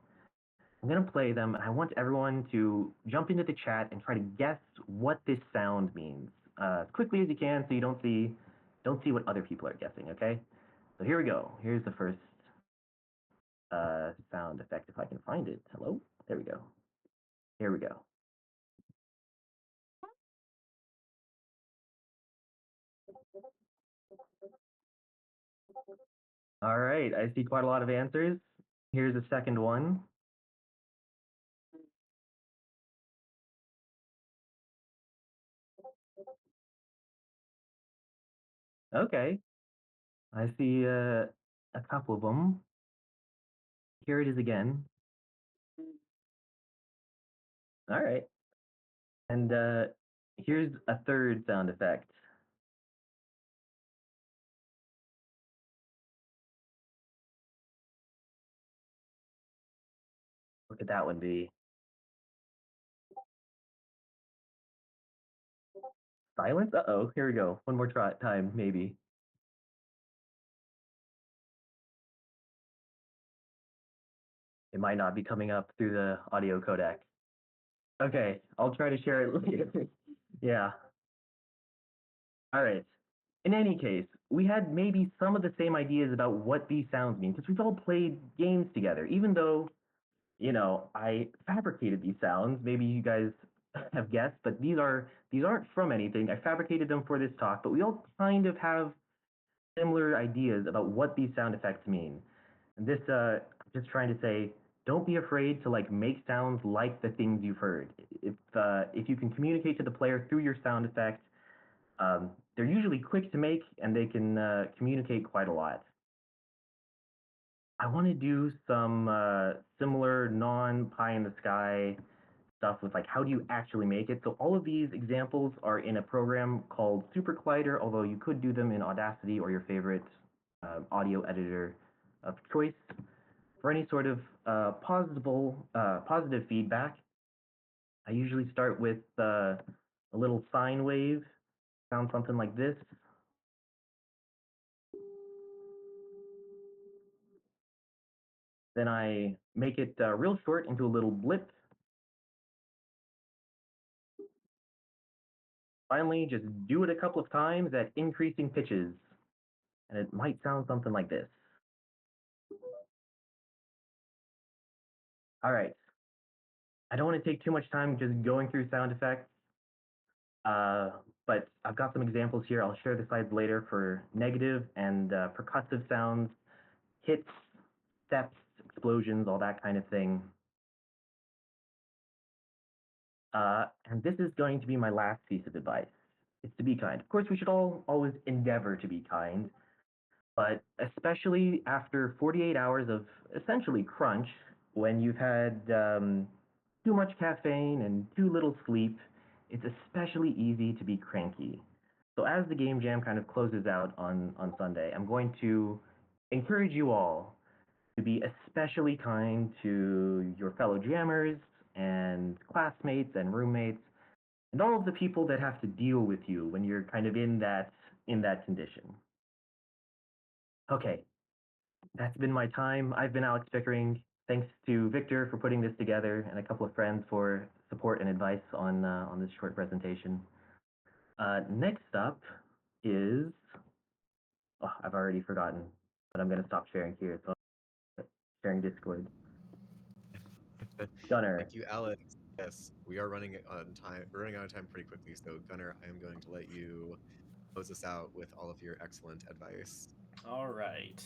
I'm going to play them, and I want everyone to jump into the chat and try to guess what this sound means as quickly as you can, so you don't see what other people are guessing. Okay? So here we go. Here's the first sound effect, if I can find it. Hello? There we go. Here we go. All right, I see quite a lot of answers. Here's the second one. Okay, I see a couple of them. Here it is again. All right, and here's a third sound effect. What could that one be? Silence? Uh-oh, here we go. One more try time, maybe. It might not be coming up through the audio codec. Okay, I'll try to share it later. Yeah. All right. In any case, we had maybe some of the same ideas about what these sounds mean because we've all played games together. Even though, I fabricated these sounds, maybe you guys have guessed, but these aren't from anything. I fabricated them for this talk, but we all kind of have similar ideas about what these sound effects mean. And this, I'm just trying to say, don't be afraid to like make sounds like the things you've heard. If you can communicate to the player through your sound effect, they're usually quick to make and they can communicate quite a lot. I want to do some similar non-pie in the sky stuff with like how do you actually make it. So all of these examples are in a program called Super Collider, although you could do them in Audacity or your favorite audio editor of choice. For any sort of positive feedback, I usually start with a little sine wave, sound something like this. Then I make it real short into a little blip. Finally, just do it a couple of times at increasing pitches, and it might sound something like this. All right. I don't want to take too much time just going through sound effects, uh, but I've got some examples here. I'll share the slides later for negative and percussive sounds, hits, steps, explosions, all that kind of thing. And this is going to be my last piece of advice. It's to be kind. Of course, we should all always endeavor to be kind, but especially after 48 hours of essentially crunch, when you've had too much caffeine and too little sleep, it's especially easy to be cranky. So as the game jam kind of closes out on Sunday, I'm going to encourage you all to be especially kind to your fellow jammers and classmates and roommates and all of the people that have to deal with you when you're kind of in that condition. Okay, that's been my time. I've been Alex Pickering. Thanks to Victor for putting this together and a couple of friends for support and advice on this short presentation. Next up is, oh, I've already forgotten, but I'm going to stop sharing here. So sharing Discord. Gunner. Thank you, Alex. Yes, we are running on time. We're running out of time pretty quickly. So, Gunnar, I am going to let you close us out with all of your excellent advice. All right.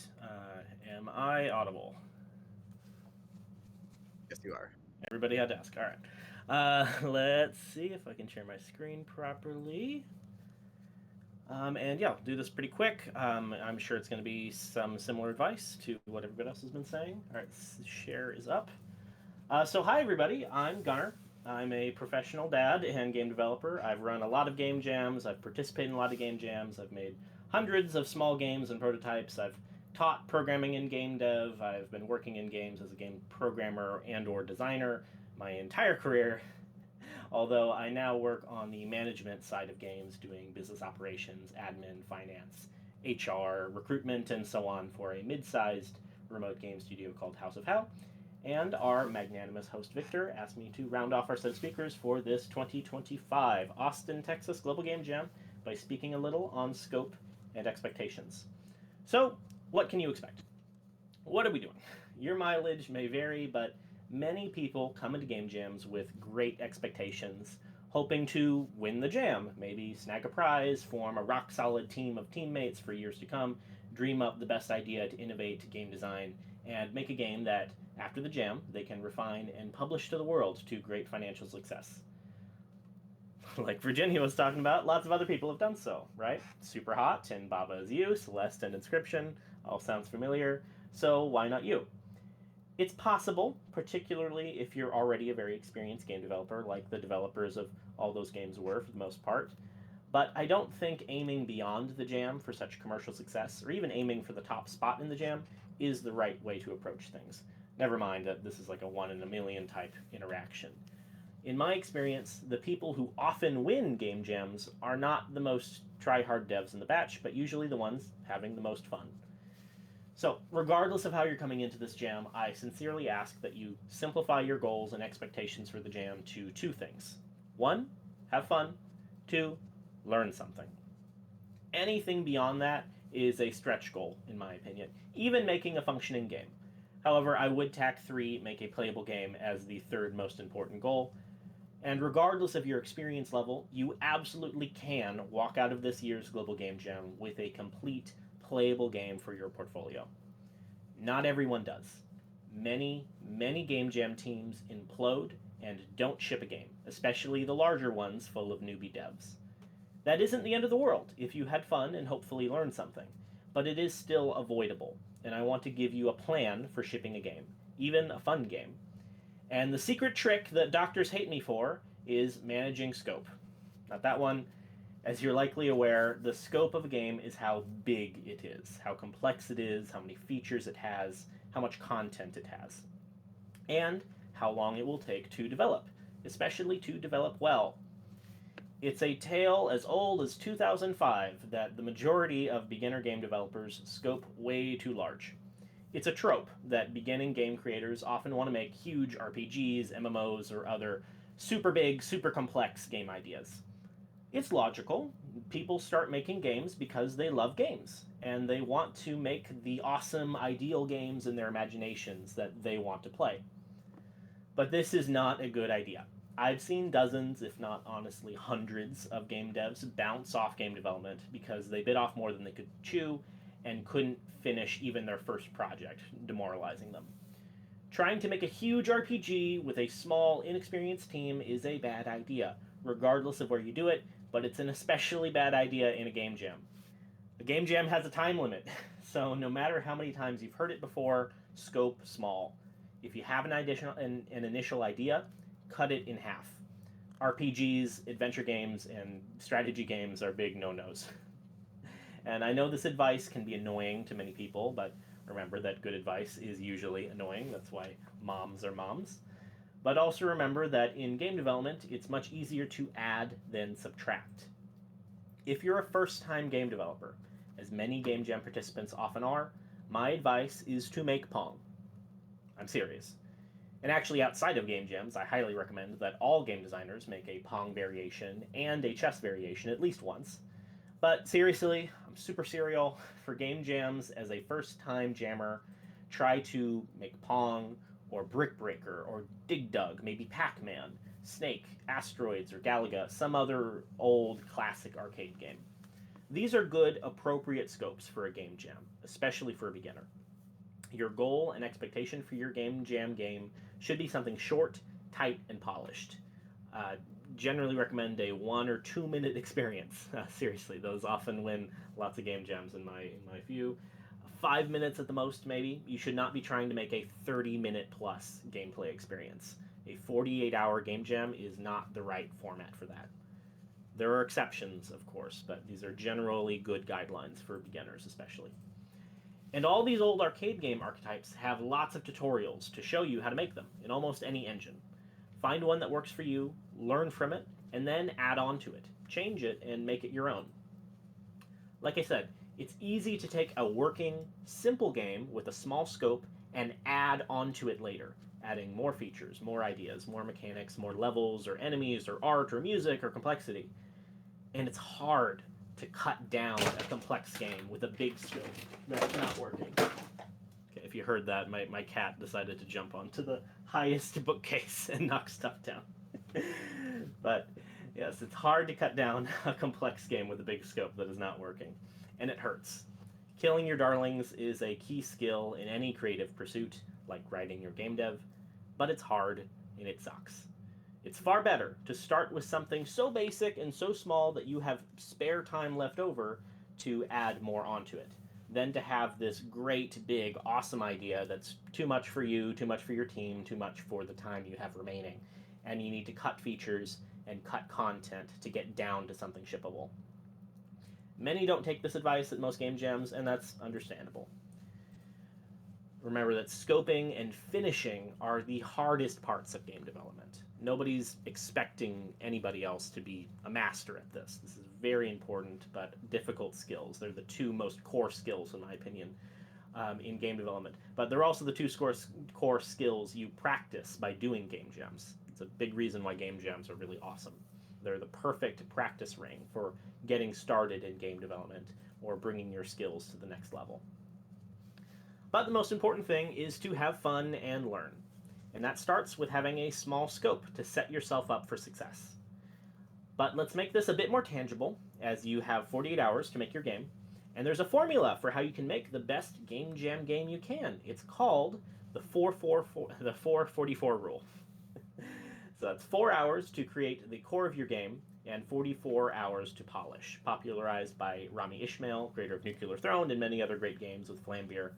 Am I audible? Yes, you are. Everybody had to ask. All right. Let's see if I can share my screen properly. And yeah, I'll do this pretty quick. I'm sure it's going to be some similar advice to what everybody else has been saying. All right, share is up. So hi everybody, I'm Gunnar. I'm a professional dad and game developer. I've run a lot of game jams. I've participated in a lot of game jams. I've made hundreds of small games and prototypes. I've taught programming in game dev. I've been working in games as a game programmer and or designer my entire career, although I now work on the management side of games, doing business operations, admin, finance, HR, recruitment, and so on for a mid-sized remote game studio called House of Hell. And our magnanimous host Victor asked me to round off our set of speakers for this 2025 Austin, Texas Global Game Jam by speaking a little on scope and expectations. So, what can you expect? What are we doing? Your mileage may vary, but many people come into game jams with great expectations, hoping to win the jam, maybe snag a prize, form a rock solid team of teammates for years to come, dream up the best idea to innovate game design, and make a game that, after the jam, they can refine and publish to the world to great financial success. Like Virginia was talking about, lots of other people have done so, right? Super Hot and Baba Is You, Celeste and Inscription, all sounds familiar, so why not you? It's possible, particularly if you're already a very experienced game developer, like the developers of all those games were for the most part. But I don't think aiming beyond the jam for such commercial success, or even aiming for the top spot in the jam, is the right way to approach things. Never mind that this is like a one in a million type interaction. In my experience, the people who often win game jams are not the most try-hard devs in the batch, but usually the ones having the most fun. So, regardless of how you're coming into this jam, I sincerely ask that you simplify your goals and expectations for the jam to two things. One, have fun. Two, learn something. Anything beyond that is a stretch goal, in my opinion, even making a functioning game. However, I would tack 3, make a playable game, as the third most important goal. And regardless of your experience level, you absolutely can walk out of this year's Global Game Jam with a complete playable game for your portfolio. Not everyone does. Many game jam teams implode and don't ship a game, especially the larger ones full of newbie devs. That isn't the end of the world if you had fun and hopefully learned something, but it is still avoidable, and I want to give you a plan for shipping a game, even a fun game. And the secret trick that doctors hate me for is managing scope. Not that one. As you're likely aware, the scope of a game is how big it is, how complex it is, how many features it has, how much content it has, and how long it will take to develop, especially to develop well. It's a tale as old as 2005 that the majority of beginner game developers scope way too large. It's a trope that beginning game creators often want to make huge RPGs, MMOs, or other super big, super complex game ideas. It's logical. People start making games because they love games, and they want to make the awesome, ideal games in their imaginations that they want to play. But this is not a good idea. I've seen dozens, if not honestly hundreds, of game devs bounce off game development because they bit off more than they could chew and couldn't finish even their first project, demoralizing them. Trying to make a huge RPG with a small, inexperienced team is a bad idea, regardless of where you do it, but it's an especially bad idea in a game jam. A game jam has a time limit, so no matter how many times you've heard it before, scope small. If you have an initial idea, cut it in half. RPGs, adventure games, and strategy games are big no-nos. And I know this advice can be annoying to many people, but remember that good advice is usually annoying. That's why moms are moms. But also remember that in game development, it's much easier to add than subtract. If you're a first-time game developer, as many game jam participants often are, my advice is to make Pong. I'm serious. And actually, outside of game jams, I highly recommend that all game designers make a Pong variation and a chess variation at least once. But seriously, I'm super serial. For game jams, as a first-time jammer, try to make Pong, or Brick Breaker, or Dig Dug, maybe Pac-Man, Snake, Asteroids, or Galaga, some other old classic arcade game. These are good, appropriate scopes for a game jam, especially for a beginner. Your goal and expectation for your game jam game should be something short, tight, and polished. Generally recommend a 1 or 2 minute experience. Seriously, those often win lots of game jams in my view. 5 minutes at the most, maybe. You should not be trying to make a 30-minute plus gameplay experience. A 48-hour game jam is not the right format for that. There are exceptions, of course, but these are generally good guidelines for beginners especially. And all these old arcade game archetypes have lots of tutorials to show you how to make them in almost any engine. Find one that works for you, learn from it, and then add on to it. Change it and make it your own. Like I said, it's easy to take a working, simple game with a small scope and add onto it later, adding more features, more ideas, more mechanics, more levels or enemies or art or music or complexity. And it's hard to cut down a complex game with a big scope that's not working. Okay, if you heard that, my cat decided to jump onto the highest bookcase and knock stuff down. But yes, it's hard to cut down a complex game with a big scope that is not working, and it hurts. Killing your darlings is a key skill in any creative pursuit, like writing your game dev, but it's hard and it sucks. It's far better to start with something so basic and so small that you have spare time left over to add more onto it than to have this great, big, awesome idea that's too much for you, too much for your team, too much for the time you have remaining. And you need to cut features and cut content to get down to something shippable. Many don't take this advice at most game jams, and that's understandable. Remember that scoping and finishing are the hardest parts of game development. Nobody's expecting anybody else to be a master at this. This is very important but difficult skills. They're the two most core skills, in my opinion, in game development. But they're also the two core skills you practice by doing game jams. It's a big reason why game jams are really awesome. They're the perfect practice ring for getting started in game development or bringing your skills to the next level. But the most important thing is to have fun and learn. And that starts with having a small scope to set yourself up for success. But let's make this a bit more tangible, as you have 48 hours to make your game. And there's a formula for how you can make the best game jam game you can. It's called the 444 rule. So that's 4 hours to create the core of your game and 44 hours to polish, popularized by Rami Ismail, creator of Nuclear Throne and many other great games with Flambeer.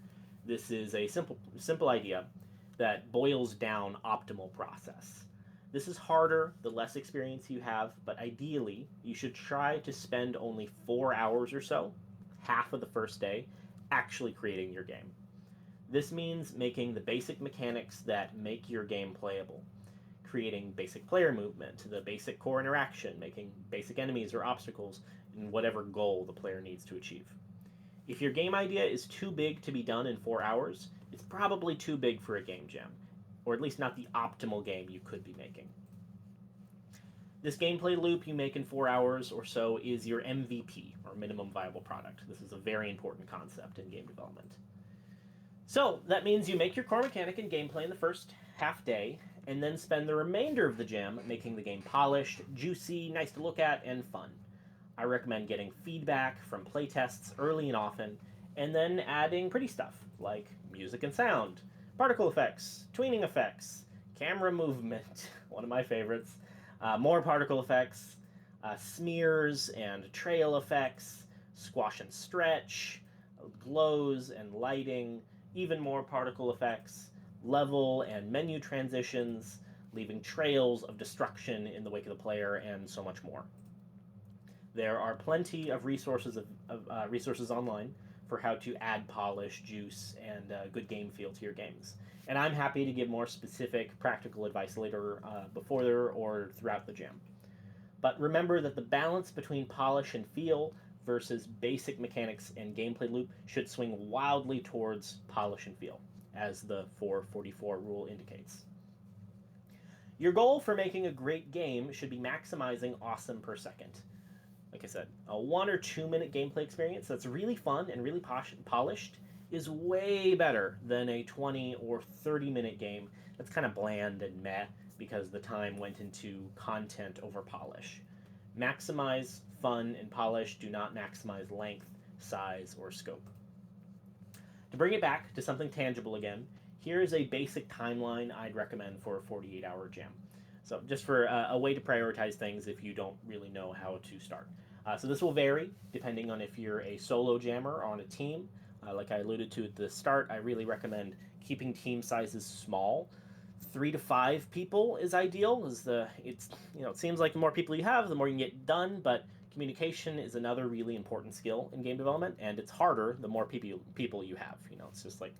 This is a simple idea that boils down optimal process. This is harder the less experience you have, but ideally you should try to spend only 4 hours or so, half of the first day, actually creating your game. This means making the basic mechanics that make your game playable, creating basic player movement, the basic core interaction, making basic enemies or obstacles, and whatever goal the player needs to achieve. If your game idea is too big to be done in 4 hours, it's probably too big for a game jam, or at least not the optimal game you could be making. This gameplay loop you make in 4 hours or so is your MVP, or minimum viable product. This is a very important concept in game development. So that means you make your core mechanic and gameplay in the first half day, and then spend the remainder of the jam making the game polished, juicy, nice to look at, and fun. I recommend getting feedback from playtests early and often, and then adding pretty stuff like music and sound, particle effects, tweening effects, camera movement, one of my favorites, more particle effects, smears and trail effects, squash and stretch, glows and lighting, even more particle effects, level and menu transitions, leaving trails of destruction in the wake of the player, and so much more. There are plenty of resources online for how to add polish, juice, and good game feel to your games. And I'm happy to give more specific practical advice later before or throughout the jam. But remember that the balance between polish and feel versus basic mechanics and gameplay loop should swing wildly towards polish and feel, as the 444 rule indicates. Your goal for making a great game should be maximizing awesome per second. Like I said, a 1 or 2 minute gameplay experience that's really fun and really polished is way better than a 20 or 30 minute game that's kind of bland and meh because the time went into content over polish. Maximize fun and polish, do not maximize length, size, or scope. To bring it back to something tangible again, here is a basic timeline I'd recommend for a 48-hour jam. So just for a way to prioritize things if you don't really know how to start. So this will vary depending on if you're a solo jammer or on a team. Like I alluded to at the start, I really recommend keeping team sizes small. 3 to 5 people is ideal. It seems like the more people you have, the more you can get done, but communication is another really important skill in game development, and it's harder the more people you have. It's just like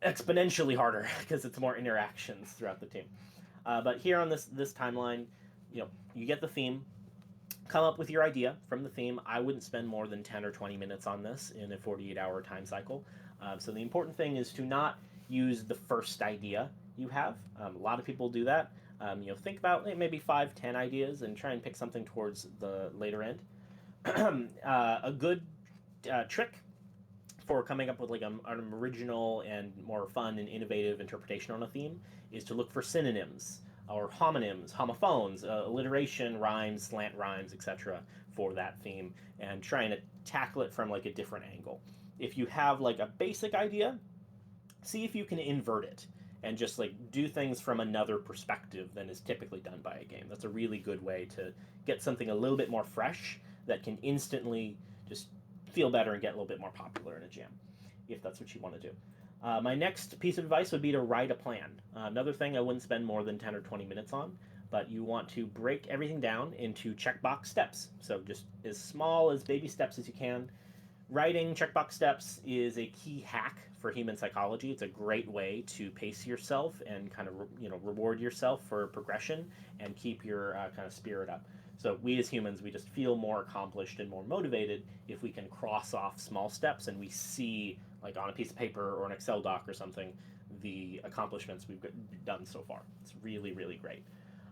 exponentially harder because it's more interactions throughout the team. But here on this timeline, you get the theme, come up with your idea from the theme. I wouldn't spend more than 10 or 20 minutes on this in a 48-hour time cycle. So the important thing is to not use the first idea you have. A lot of people do that. Think about maybe 5, 10 ideas and try and pick something towards the later end. A good trick for coming up with like an original and more fun and innovative interpretation on a theme is to look for synonyms or homonyms, homophones, alliteration, rhymes, slant rhymes, etc. for that theme, and trying to tackle it from like a different angle. If you have like a basic idea, see if you can invert it and just like do things from another perspective than is typically done by a game. That's a really good way to get something a little bit more fresh that can instantly just feel better and get a little bit more popular in a jam, if that's what you want to do. My next piece of advice would be to write a plan. Another thing I wouldn't spend more than 10 or 20 minutes on, but you want to break everything down into checkbox steps. So just as small as baby steps as you can. Writing checkbox steps is a key hack for human psychology. It's a great way to pace yourself and kind of reward yourself for progression and keep your kind of spirit up. So we as humans, we just feel more accomplished and more motivated if we can cross off small steps and we see, like on a piece of paper or an Excel doc or something, the accomplishments we've done so far. It's really, really great.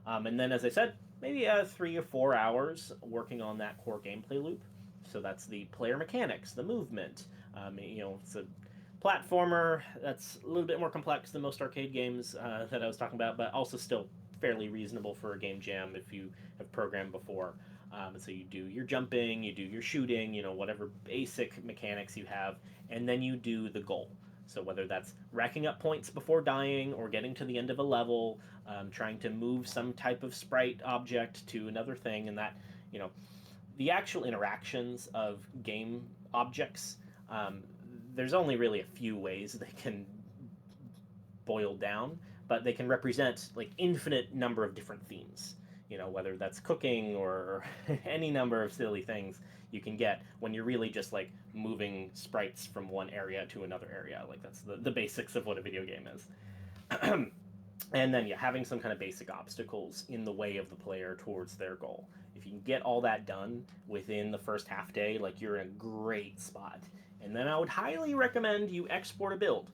And then, as I said, maybe 3 or 4 hours working on that core gameplay loop. So that's the player mechanics, the movement. It's a platformer that's a little bit more complex than most arcade games that I was talking about, but also still fairly reasonable for a game jam if you have programmed before. So you do your jumping, you do your shooting, whatever basic mechanics you have, and then you do the goal. So whether that's racking up points before dying or getting to the end of a level, trying to move some type of sprite object to another thing, and that, the actual interactions of game objects, there's only really a few ways they can boil down, but they can represent like infinite number of different themes. Whether that's cooking or any number of silly things you can get when you're really just like moving sprites from one area to another area. Like that's the basics of what a video game is. And then having some kind of basic obstacles in the way of the player towards their goal. If you can get all that done within the first half day, like you're in a great spot. And then I would highly recommend you export a build.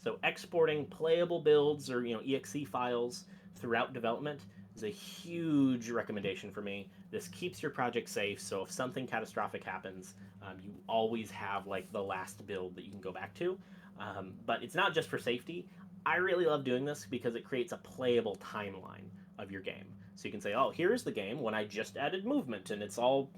So exporting playable builds or exe files throughout development is a huge recommendation for me. This keeps your project safe, so if something catastrophic happens, you always have like the last build that you can go back to. But it's not just for safety. I really love doing this because it creates a playable timeline of your game. So you can say, oh, here's the game when I just added movement and it's all,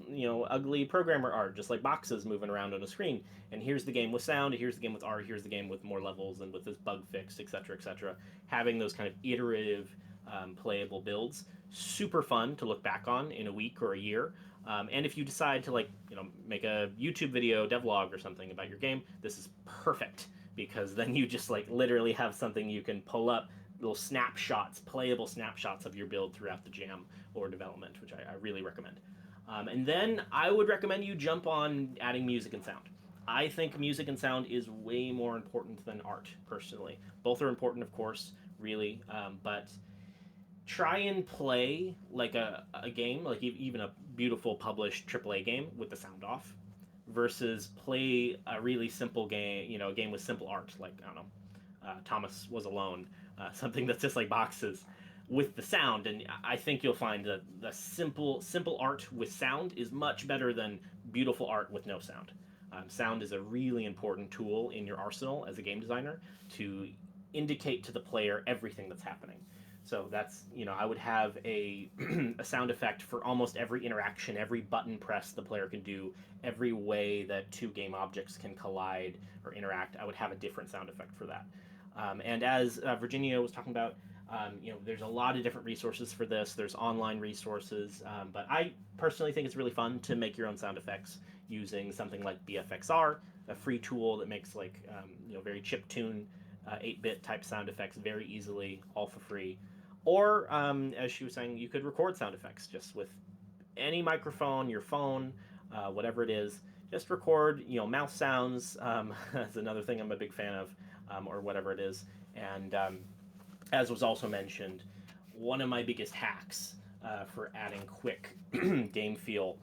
ugly programmer art, just like boxes moving around on a screen. And here's the game with sound, here's the game with art, here's the game with more levels and with this bug fixed, etc., etc. Having those kind of iterative playable builds, super fun to look back on in a week or a year. And if you decide to make a YouTube video devlog or something about your game, this is perfect because then you just like literally have something you can pull up, little snapshots, playable snapshots of your build throughout the jam or development, which I really recommend. And then I would recommend you jump on adding music and sound. I think music and sound is way more important than art, personally. Both are important, of course, really, but try and play like a game, like even a beautiful published AAA game with the sound off, versus play a really simple game, a game with simple art, like, I don't know, Thomas Was Alone, something that's just like boxes with the sound. And I think you'll find that the simple art with sound is much better than beautiful art with no sound. Sound is a really important tool in your arsenal as a game designer to indicate to the player everything that's happening. So that's, I would have a sound effect for almost every interaction, every button press the player can do, every way that two game objects can collide or interact. I would have a different sound effect for that. And as Virginia was talking about, there's a lot of different resources for this. There's online resources, but I personally think it's really fun to make your own sound effects using something like BFXR, a free tool that makes like very chiptune 8-bit type sound effects very easily, all for free. Or, as she was saying, you could record sound effects just with any microphone, your phone, whatever it is. Just record, mouse sounds. That's another thing I'm a big fan of, or whatever it is. And as was also mentioned, one of my biggest hacks for adding quick game feel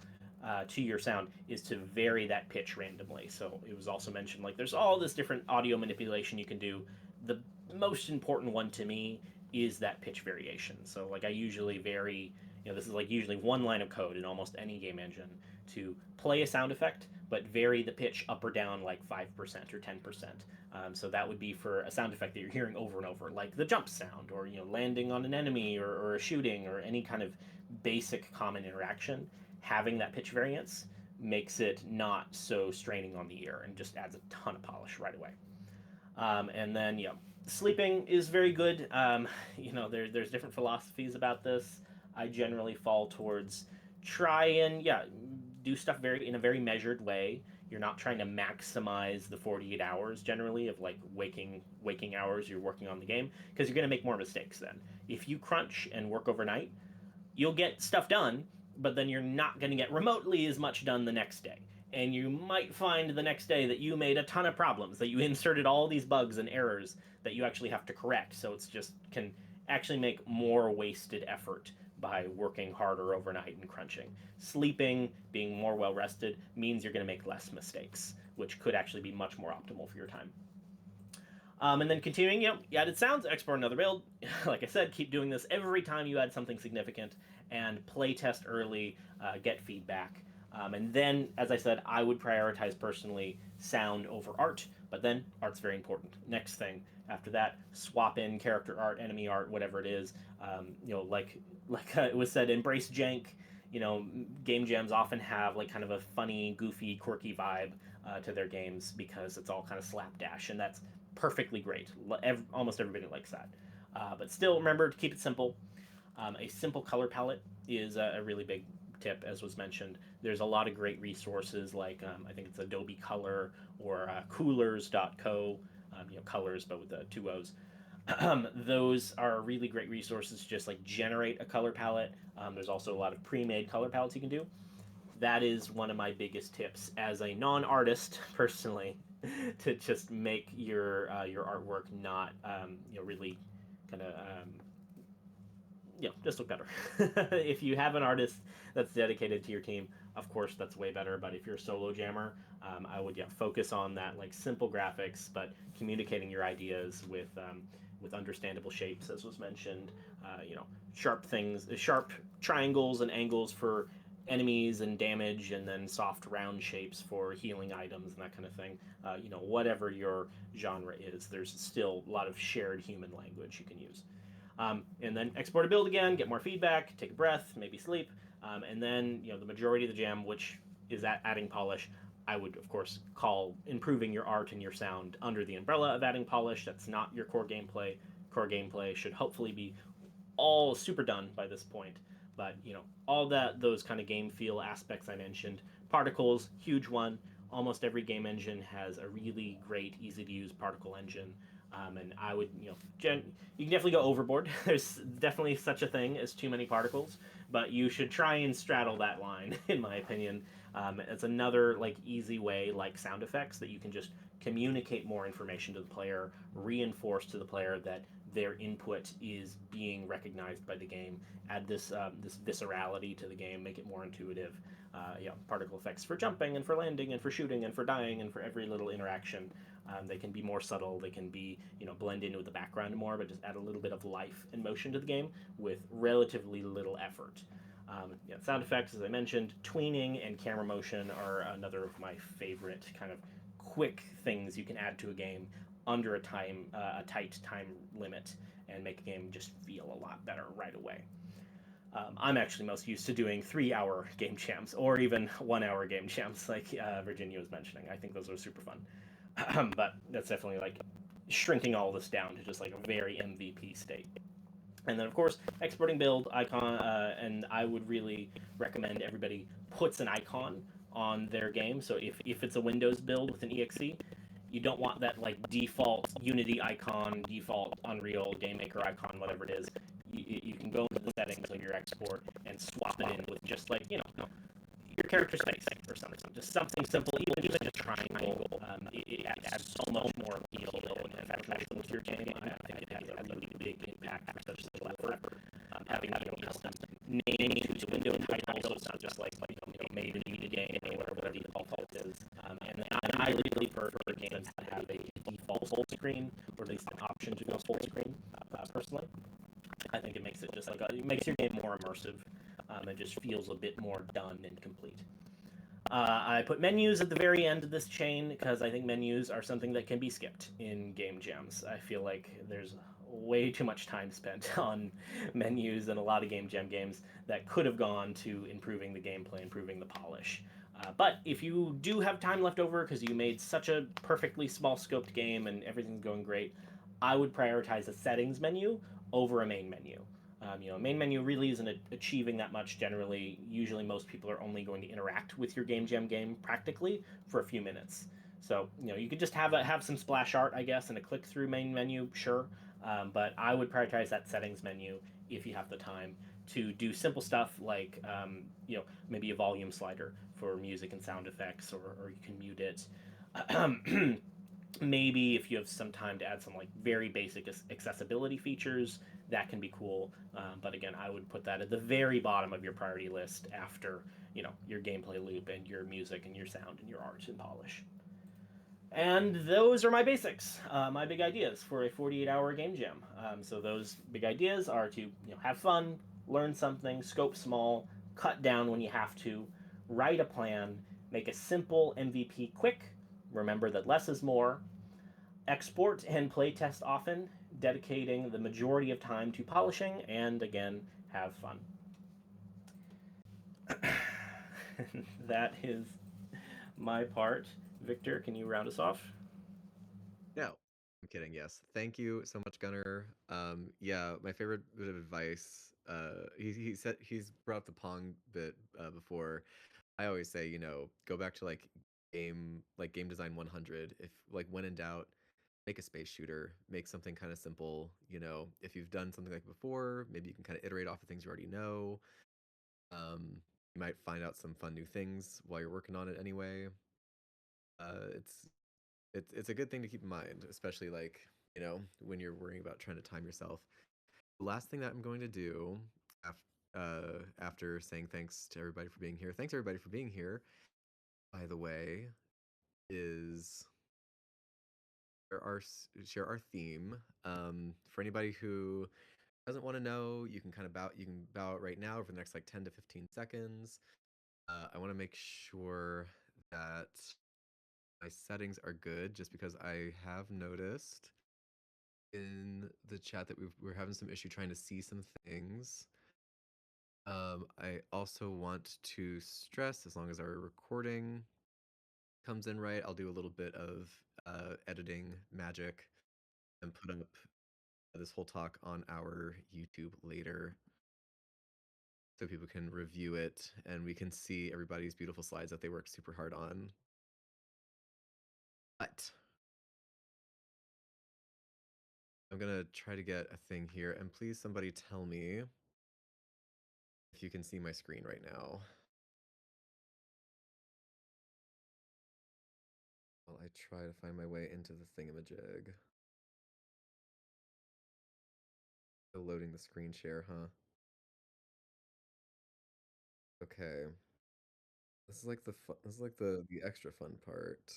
to your sound is to vary that pitch randomly. So it was also mentioned, like, there's all this different audio manipulation you can do. The most important one to me is that pitch variation. So, like, I usually vary, this is like usually one line of code in almost any game engine to play a sound effect, but vary the pitch up or down like 5% or 10%. So that would be for a sound effect that you're hearing over and over, like the jump sound, or landing on an enemy, or a shooting, or any kind of basic common interaction. Having that pitch variance makes it not so straining on the ear and just adds a ton of polish right away. And then, sleeping is very good. There's different philosophies about this. I generally fall towards try and do stuff in a very measured way. You're not trying to maximize the 48 hours generally of like waking hours you're working on the game, because you're going to make more mistakes then. If you crunch and work overnight, you'll get stuff done, but then you're not going to get remotely as much done the next day. And you might find the next day that you made a ton of problems, that you inserted all these bugs and errors that you actually have to correct. So it's just can actually make more wasted effort by working harder overnight and crunching. Sleeping, being more well rested, means you're going to make less mistakes, which could actually be much more optimal for your time. And then continuing, you added sounds, export another build. Like I said, keep doing this every time you add something significant, and play test early, get feedback. And then, as I said, I would prioritize personally sound over art, but then art's very important. Next thing after that, swap in character art, enemy art, whatever it is. Like it was said, embrace jank. Game jams often have like kind of a funny, goofy, quirky vibe to their games because it's all kind of slapdash, and that's perfectly great. Almost everybody likes that. But still, remember to keep it simple. A simple color palette is a really big tip, as was mentioned. There's a lot of great resources like I think it's Adobe Color or coolers.co, colors but with the two O's. Those are really great resources to just like generate a color palette. There's also a lot of pre-made color palettes you can do. That is one of my biggest tips as a non-artist personally, to just make your artwork not really kind of just look better. If you have an artist that's dedicated to your team, of course that's way better. But if you're a solo jammer, I would focus on that, like simple graphics, but communicating your ideas with understandable shapes, as was mentioned. Sharp triangles and angles for enemies and damage, and then soft round shapes for healing items and that kind of thing. Whatever your genre is, there's still a lot of shared human language you can use. And then export a build again, get more feedback, take a breath, maybe sleep, and then the majority of the jam, which is adding polish, I would of course call improving your art and your sound under the umbrella of adding polish. That's not your core gameplay. Core gameplay should hopefully be all super done by this point. But all those kind of game feel aspects I mentioned. Particles, huge one. Almost every game engine has a really great, easy to use particle engine. And I would, you can definitely go overboard. There's definitely such a thing as too many particles, but you should try and straddle that line, in my opinion. It's another like easy way, like sound effects, that you can just communicate more information to the player, reinforce to the player that their input is being recognized by the game. Add this viscerality to the game, make it more intuitive. Particle effects for jumping and for landing and for shooting and for dying and for every little interaction. They can be more subtle. They can be, blend in with the background more, but just add a little bit of life and motion to the game with relatively little effort. Sound effects, as I mentioned, tweening and camera motion are another of my favorite kind of quick things you can add to a game under a tight time limit, and make a game just feel a lot better right away. I'm actually most used to doing 3-hour game jams or even 1-hour game jams, like Virginia was mentioning. I think those are super fun. But that's definitely like shrinking all this down to just like a very MVP state. And then, of course, exporting build icon, and I would really recommend everybody puts an icon on their game. So if it's a Windows build with an exe, You don't want that like default Unity icon, default Unreal Game Maker icon, whatever it is. You can go into the settings of your export and swap it in with just like, your character's face or something. Just something simple, even just a triangle. It adds so much more appeal and professionalism to your game. I think it has a really big impact for such a simple effort. Having custom naming to the window title, so it's not just like made in the game or whatever the default is. And I really prefer for games to have a default full screen, or at least an option to go full screen. Personally, I think it makes it just like it makes your game more immersive. It just feels a bit more done and complete. I put menus at the very end of this chain because I think menus are something that can be skipped in game jams. I feel like there's way too much time spent on menus in a lot of game jam games that could have gone to improving the gameplay, improving the polish. But if you do have time left over because you made such a perfectly small scoped game and everything's going great, I would prioritize a settings menu over a main menu. Main menu really isn't achieving that much generally. Usually, most people are only going to interact with your game jam game practically for a few minutes. So you could just have some splash art, I guess, and a click through main menu, sure. But I would prioritize that settings menu if you have the time to do simple stuff like maybe a volume slider for music and sound effects, or you can mute it. Maybe if you have some time to add some like very basic accessibility features, that can be cool. But again, I would put that at the very bottom of your priority list after your gameplay loop and your music and your sound and your art and polish. And those are my basics, my big ideas for a 48-hour game jam. So those big ideas are to have fun, learn something, scope small, cut down when you have to, write a plan, make a simple MVP quick, remember that less is more, export and playtest often, dedicating the majority of time to polishing, and again, have fun. That is my part. Victor, can you round us off? No, I'm kidding. Yes, thank you so much, Gunnar. Yeah, my favorite bit of advice. He said he's brought up the Pong bit before. I always say, go back to game design 100. If like when in doubt, make a space shooter, make something kind of simple. If you've done something like before, maybe you can kind of iterate off of things you already know. You might find out some fun new things while you're working on it anyway. It's it's a good thing to keep in mind, especially when you're worrying about trying to time yourself. The last thing that I'm going to do after saying thanks to everybody for being here, thanks everybody for being here, by the way, is share our theme. For anybody who doesn't want to know, you can bow out right now for the next like 10 to 15 seconds. I want to make sure that my settings are good, just because I have noticed in the chat that we're having some issue trying to see some things. I also want to stress, as long as our recording comes in right, I'll do a little bit of editing magic and put up this whole talk on our YouTube later so people can review it and we can see everybody's beautiful slides that they worked super hard on. But I'm gonna try to get a thing here, and please somebody tell me if you can see my screen right now while I try to find my way into the thingamajig. Still loading the screen share, huh? Okay. This is like the extra fun part.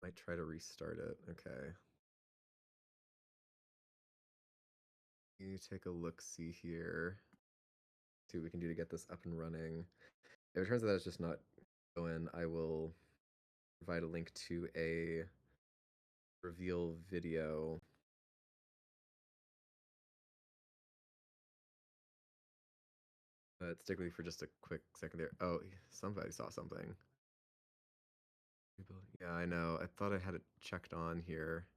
Might try to restart it. Okay. You take a look, see here. See what we can do to get this up and running. If it turns out that it's just not going, I will provide a link to a reveal video. Stick with me for just a quick second there. Oh, somebody saw something. Yeah, I know. I thought I had it checked on here.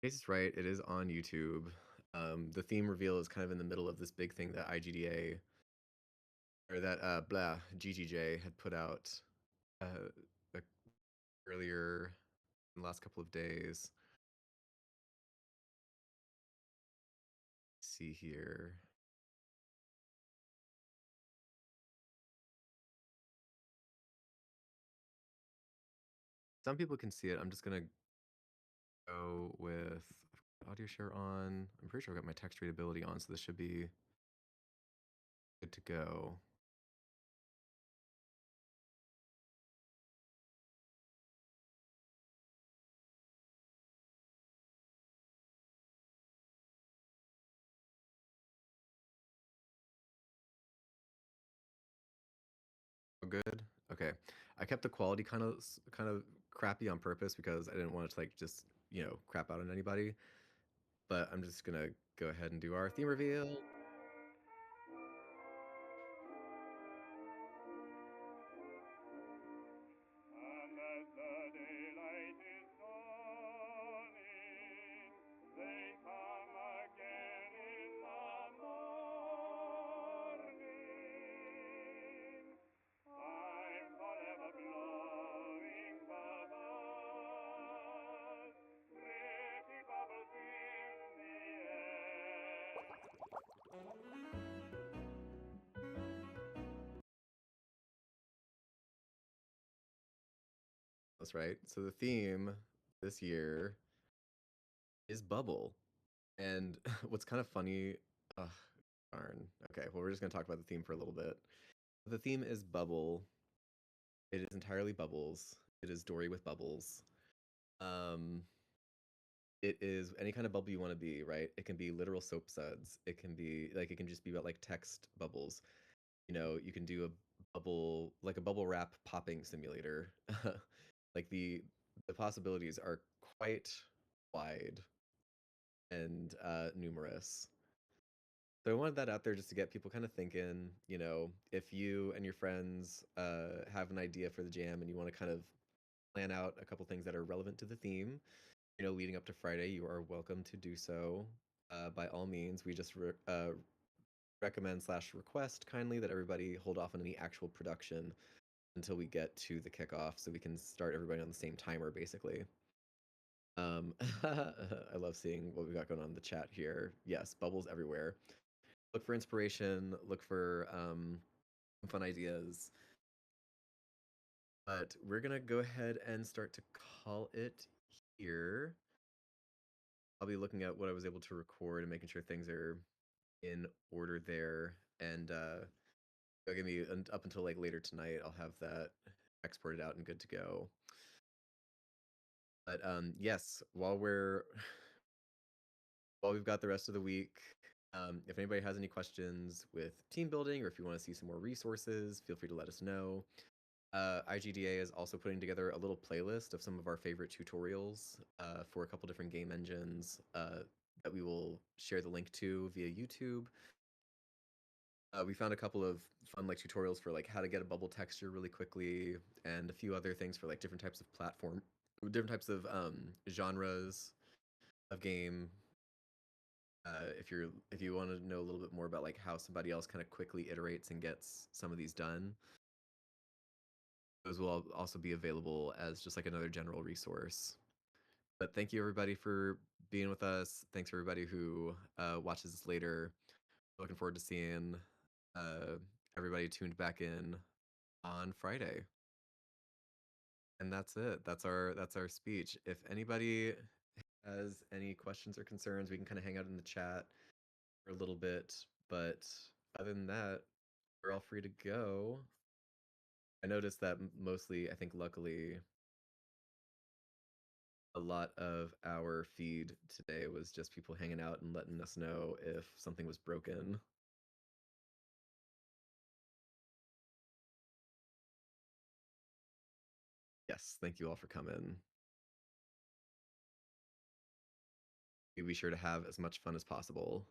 Case is right. It is on YouTube. The theme reveal is kind of in the middle of this big thing that IGDA or that GGJ had put out uh, like, earlier in the last couple of days. Let's see here. Some people can see it. I'm just gonna go with audio share on. I'm pretty sure I've got my text readability on, so this should be good to go. Good. Okay. I kept the quality kind of crappy on purpose because I didn't want it to like just, crap out on anybody. But I'm just gonna go ahead and do our theme reveal. And as the daylight is dawning, they come again in the morning. I'm forever blowing bubbles, pretty bubbles in the air. That's right. So the theme this year is bubble. And what's kind of funny, ugh, darn. Okay, well, we're just gonna talk about the theme for a little bit. The theme is bubble. It is entirely bubbles. It is Dory with bubbles. Um, it is any kind of bubble you want to be, right? It can be literal soap suds. It can be like it can just be about like text bubbles. You can do a bubble like a bubble wrap popping simulator. Like the possibilities are quite wide and numerous. So I wanted that out there just to get people kind of thinking, if you and your friends have an idea for the jam and you want to kind of plan out a couple things that are relevant to the theme, leading up to Friday, you are welcome to do so. By all means, we just recommend slash request kindly that everybody hold off on any actual production until we get to the kickoff so we can start everybody on the same timer, basically. I love seeing what we've got going on in the chat here. Yes, bubbles everywhere. Look for inspiration, look for fun ideas. But we're going to go ahead and start to call it here. I'll be looking at what I was able to record and making sure things are in order there. And it'll give me up until like later tonight. I'll have that exported out and good to go. But yes, while we've got the rest of the week, if anybody has any questions with team building or if you want to see some more resources, feel free to let us know. IGDA is also putting together a little playlist of some of our favorite tutorials for a couple different game engines that we will share the link to via YouTube. We found a couple of fun like tutorials for like how to get a bubble texture really quickly, and a few other things for like different types of different types of genres of game. If you want to know a little bit more about like how somebody else kind of quickly iterates and gets some of these done, those will also be available as just like another general resource. But thank you everybody for being with us. Thanks for everybody who watches this later. Looking forward to seeing everybody tuned back in on Friday. And that's it. That's our speech. If anybody has any questions or concerns, we can kind of hang out in the chat for a little bit. But other than that, we're all free to go. I noticed that mostly, I think luckily, a lot of our feed today was just people hanging out and letting us know if something was broken. Yes, thank you all for coming. Be sure to have as much fun as possible.